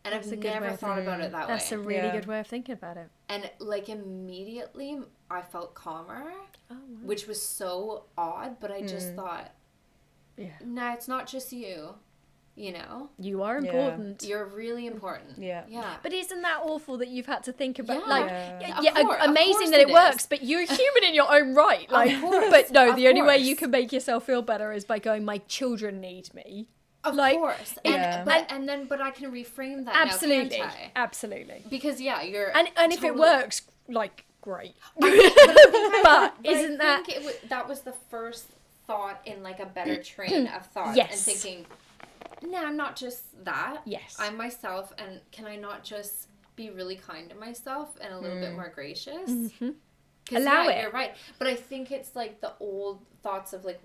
Speaker 2: And I've never thought about it that way.
Speaker 3: That's a really good way of thinking about it.
Speaker 2: And like immediately I felt calmer,
Speaker 3: wow.
Speaker 2: which was so odd, but I just thought, no, it's not just you. You know, you are important. You're really important. Yeah.
Speaker 3: But isn't that awful that you've had to think about?
Speaker 2: Amazing
Speaker 3: that it works, but you're human in your own right. Like, but no, the only way you can make yourself feel better is by going, my children need me.
Speaker 2: Of course. But I can reframe that.
Speaker 3: Absolutely.
Speaker 2: Now, can't I?
Speaker 3: Absolutely.
Speaker 2: Because you're
Speaker 3: and if it works, like, great. But isn't that
Speaker 2: that was the first thought in like a better train of thought, and thinking, no, I'm not just that.
Speaker 3: Yes.
Speaker 2: I'm myself, and can I not just be really kind to myself and a little bit more gracious?
Speaker 3: Allow it.
Speaker 2: You're right. But I think it's like the old thoughts of like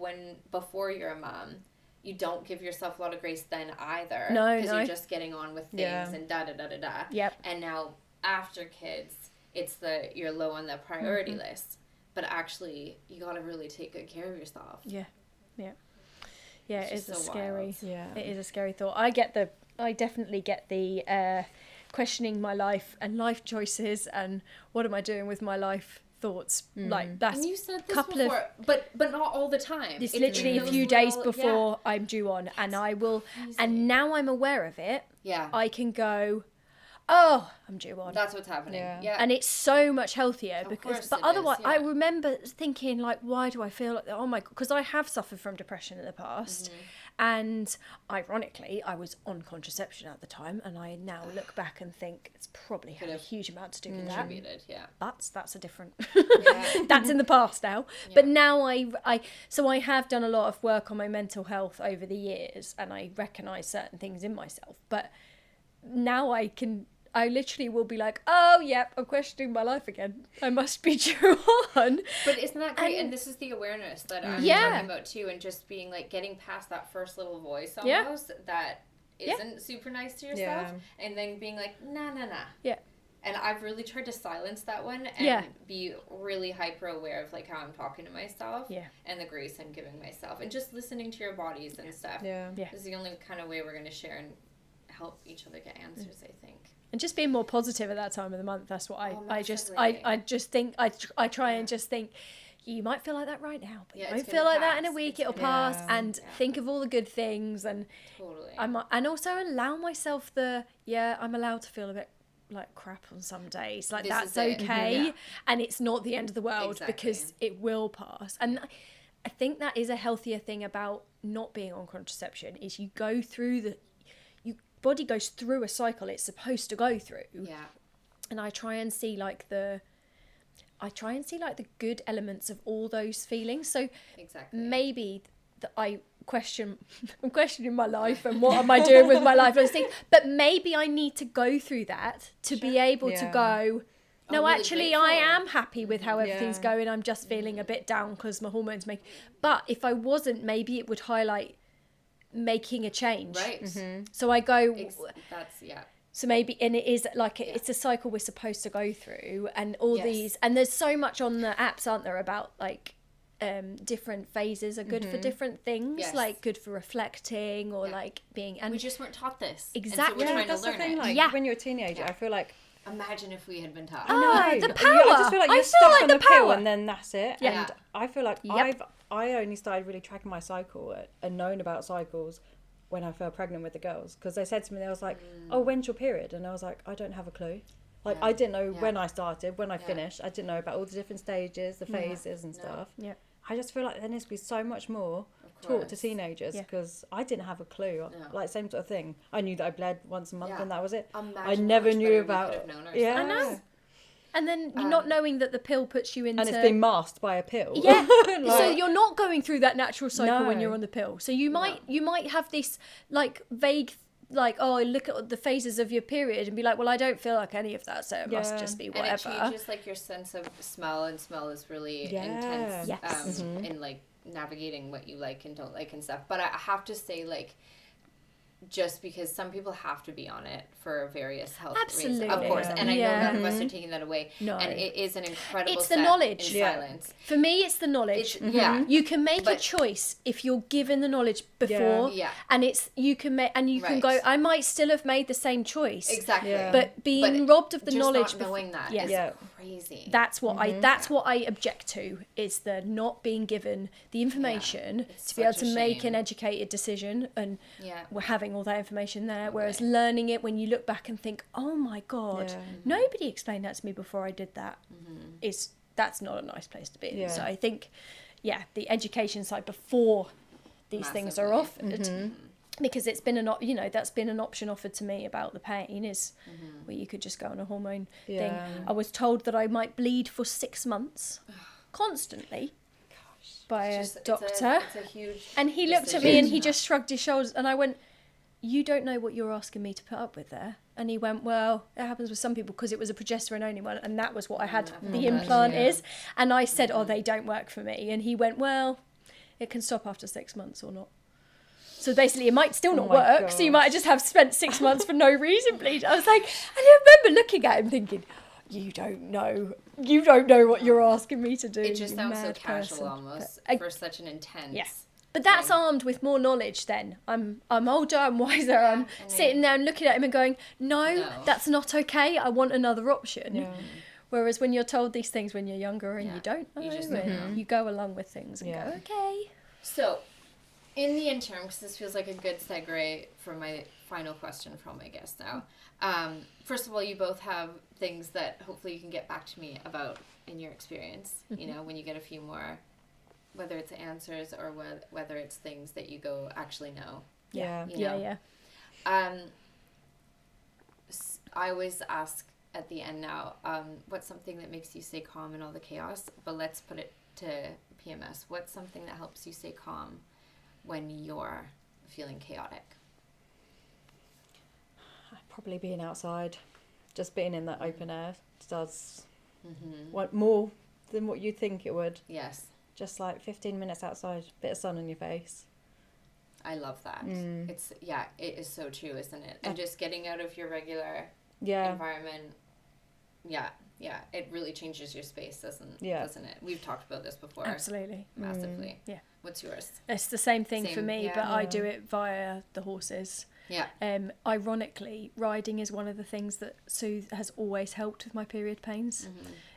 Speaker 2: before you're a mom, you don't give yourself a lot of grace then either.
Speaker 3: No.
Speaker 2: Because you're just getting on with things and da-da-da-da-da.
Speaker 3: Yep.
Speaker 2: And now after kids, it's you're low on the priority list. But actually, you got to really take good care of yourself.
Speaker 3: Yeah. Yeah, it is scary.
Speaker 2: Yeah,
Speaker 3: it is a scary thought. I definitely get the questioning my life and life choices and what am I doing with my life thoughts. Like that's.
Speaker 2: And you said this before, but not all the time.
Speaker 3: It's literally a few days before I'm due on, and I will.
Speaker 2: Crazy.
Speaker 3: And now I'm aware of it.
Speaker 2: Yeah.
Speaker 3: I can go, oh, I'm due on.
Speaker 2: That's what's happening. Yeah.
Speaker 3: And it's so much healthier but otherwise,
Speaker 2: is,
Speaker 3: I remember thinking like, why do I feel like that? Oh my God, because I have suffered from depression in the past, and ironically, I was on contraception at the time, and I now look back and think it's probably had a huge amount to do with that. But that's a different. That's in the past now. Yeah. But now I have done a lot of work on my mental health over the years, and I recognise certain things in myself, but now I literally will be like, oh, yep, I'm questioning my life again. I must be due on.
Speaker 2: But isn't that great? And this is the awareness that I'm talking about too, and just being like getting past that first little voice almost that isn't super nice to yourself, and then being like, nah.
Speaker 3: Yeah.
Speaker 2: And I've really tried to silence that one and be really hyper aware of like how I'm talking to myself and the grace I'm giving myself, and just listening to your bodies and stuff. Yeah. This is the only kind of way we're going to share and help each other get answers, I think.
Speaker 3: And just being more positive at that time of the month. That's what I just think, I try and just think, you might feel like that right now, but you won't feel like that in a week. It'll pass. And think of all the good things, and and also allow myself I'm allowed to feel a bit like crap on some days. Like that's okay, and it's not the end of the world because it will pass. And I think that is a healthier thing about not being on contraception is you go through body goes through a cycle it's supposed to go through. Yeah. And I try and see like the good elements of all those feelings. So maybe I'm questioning my life and what am I doing with my life, those things. But maybe I need to go through that to be able to go, no, really actually grateful. I am happy with how everything's going. I'm just feeling a bit down because my hormones but if I wasn't, maybe it would highlight making a change. Right. Mm-hmm. So I go, so maybe, and it is like, it's a cycle we're supposed to go through, and all these, and there's so much on the apps, aren't there, about like, different phases are good for different things, like good for reflecting or like being, and
Speaker 2: we just weren't taught this.
Speaker 3: Exactly.
Speaker 2: And so we're trying
Speaker 4: that's
Speaker 2: to learn
Speaker 4: the thing,
Speaker 2: it.
Speaker 4: like when you're a teenager, I feel like,
Speaker 2: imagine if we had been taught.
Speaker 3: I know, the power.
Speaker 4: I just feel like you're stuck on the pill and then that's it.
Speaker 3: Yeah.
Speaker 4: And I feel like I only started really tracking my cycle and knowing about cycles when I fell pregnant with the girls, because they said to me, they was like, oh, when's your period? And I was like, I don't have a clue. Like I didn't know when I started, when I finished. I didn't know about all the different stages, the phases and stuff. Yeah. I just feel like there needs to be so much more talk to teenagers, because I didn't have a clue.
Speaker 2: No.
Speaker 4: Like, same sort of thing. I knew that I bled once a month and that was it.
Speaker 2: Imagine
Speaker 4: I never knew about
Speaker 2: it.
Speaker 3: I know. And then not knowing that the pill puts you into...
Speaker 4: And it's been masked by a pill.
Speaker 3: Yeah.
Speaker 4: Like,
Speaker 3: so you're not going through that natural cycle when you're on the pill. So you might have this like vague, like, oh, look at the phases of your period and be like, well, I don't feel like any of that, so it must just be whatever.
Speaker 2: And it changes like your sense of smell, and smell is really intense in like navigating what you like and don't like and stuff. But I have to say, like, just because some people have to be on it for various health reasons, of course, and I know none of us are taking that away. No, and it is an incredible.
Speaker 3: It's the knowledge.
Speaker 2: In silence.
Speaker 3: For me, it's the knowledge. You can make a choice if you're given the knowledge before, and it's you can make and you can go. I might still have made the same choice,
Speaker 2: exactly,
Speaker 3: but being robbed of the knowledge,
Speaker 2: not knowing that is crazy.
Speaker 3: That's what I object to, is the not being given the information to be able to make an educated decision, and we're having all that information there, whereas learning it when you look back and think, oh my god, nobody explained that to me before I did that, that's not a nice place to be in. So I think the education side before these things are offered, because it's been that's been an option offered to me about the pain, is where you could just go on a hormone thing. I was told that I might bleed for 6 months constantly by a doctor,
Speaker 2: it's a huge
Speaker 3: and he looked at me and he just shrugged his shoulders, and I went, you don't know what you're asking me to put up with there. And he went, well, it happens with some people because it was a progesterone only one, and that was what I had the implant is. And I said, oh, they don't work for me. And he went, well, it can stop after 6 months or not. So basically it might still not work. Gosh. So you might just have spent 6 months for no reason bleeding. I was like, and I remember looking at him thinking, you don't know what you're asking me to do.
Speaker 2: It just sounds so casual almost for such an intense.
Speaker 3: Yeah. But that's armed with more knowledge then. I'm older, I'm wiser, I'm sitting there and looking at him and going, no, that's not okay, I want another option. Yeah. Whereas when you're told these things when you're younger and you don't know, you go along with things and go, okay.
Speaker 2: So, in the interim, because this feels like a good segue for my final question for all my guests now. First of all, you both have things that hopefully you can get back to me about in your experience, you know, when you get a few more, whether it's answers or whether it's things that you go, actually no.
Speaker 3: Yeah.
Speaker 2: You know? I always ask at the end now, what's something that makes you stay calm in all the chaos? But let's put it to PMS. What's something that helps you stay calm when you're feeling chaotic?
Speaker 4: Probably being outside, just being in that open air does want more than what you think it would.
Speaker 2: Yes.
Speaker 4: Just like 15 minutes outside, bit of sun on your face. I
Speaker 2: love that. It's it is so true, isn't it? And just getting out of your regular environment. It really changes your space, doesn't it? We've talked about this before.
Speaker 3: Absolutely.
Speaker 2: Massively.
Speaker 3: Yeah.
Speaker 2: What's yours?
Speaker 3: It's the same thing for me, but I do it via the horses.
Speaker 2: Yeah.
Speaker 3: Ironically, riding is one of the things that has always helped with my period pains.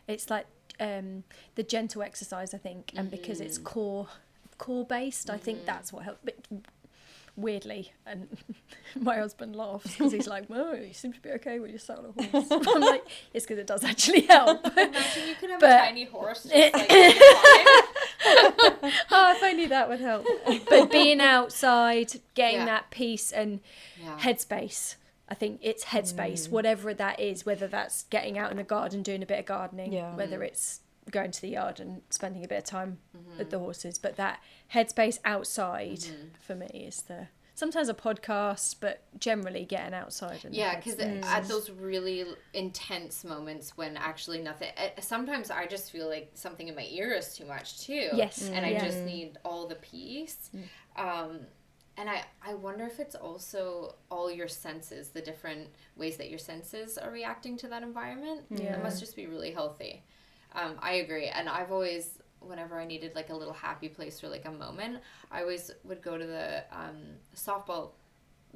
Speaker 3: It's like the gentle exercise, I think, and because it's core based, I think that's what helps. But weirdly, and my husband laughs because he's like, well, you seem to be okay when you're sat on a horse. I'm like, it's because it does actually help.
Speaker 2: Imagine you could have a tiny horse just like
Speaker 3: oh, if only that would help. But being outside, getting that peace and headspace, I think it's headspace, whatever that is, whether that's getting out in the garden, doing a bit of gardening, whether it's going to the yard and spending a bit of time with the horses, but that headspace outside for me is sometimes a podcast, but generally getting outside.
Speaker 2: Because at those really intense moments when actually nothing, sometimes I just feel like something in my ear is too much too.
Speaker 3: Yes.
Speaker 2: And I just need all the peace. And I wonder if it's also all your senses, the different ways that your senses are reacting to that environment. It must just be really healthy. I agree. And I've always, whenever I needed like a little happy place or like a moment, I always would go to the softball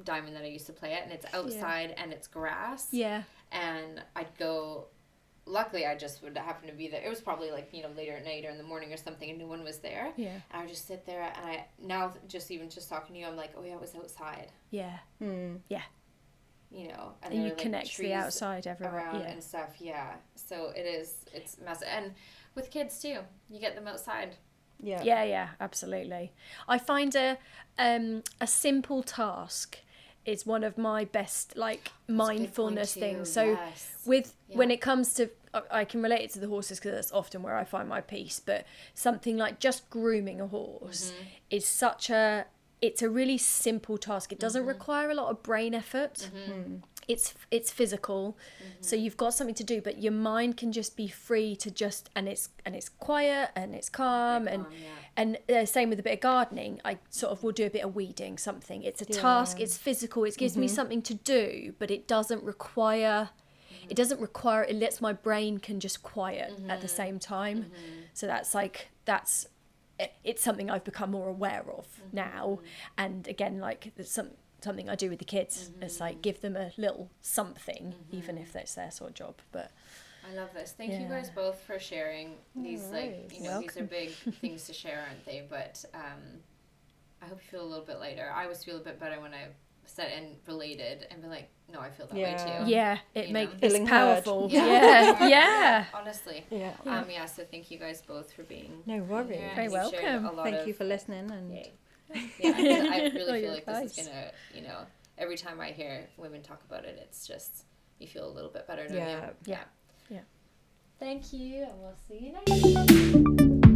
Speaker 2: diamond that I used to play at, and it's outside and it's grass. Yeah. And I'd go, luckily I just would happen to be there. It was probably like, later at night or in the morning or something, and no one was there. Yeah. And I would just sit there, and now just talking to you, I'm like, oh yeah, it was outside. Yeah. Yeah. And
Speaker 3: you connect the outside everywhere
Speaker 2: and stuff. Yeah. So it's massive. And with kids too, you get them outside
Speaker 3: Yeah, absolutely. I find a simple task is one of my best mindfulness things. So when it comes to, I can relate it to the horses because that's often where I find my peace, but something like just grooming a horse is it's a really simple task. It doesn't require a lot of brain effort. It's physical, so you've got something to do, but your mind can just be free to just, and it's quiet and it's calm, and same with a bit of gardening. I sort of will do a bit of weeding, something. It's a task. It's physical. It gives me something to do, but it doesn't require. It lets my brain can just quiet at the same time. So it's something I've become more aware of now. And again, like something I do with the kids is like give them a little something, even if that's their sort of job. But
Speaker 2: I love this. Thank you guys both for sharing these. These are big things to share, aren't they? But I hope you feel a little bit lighter. I always feel a bit better when I said and related and be like, no, I feel that way too.
Speaker 3: Yeah, it's
Speaker 4: Powerful.
Speaker 3: powerful. Yeah.
Speaker 2: Honestly.
Speaker 4: Yeah.
Speaker 2: So thank you guys both for being
Speaker 4: No worries.
Speaker 2: here.
Speaker 3: Very welcome.
Speaker 4: Thank you for listening. And
Speaker 2: I really feel like this is gonna, every time I hear women talk about it, it's just, you feel a little bit better, don't you?
Speaker 3: Yeah.
Speaker 2: Thank you, and we'll see you next time.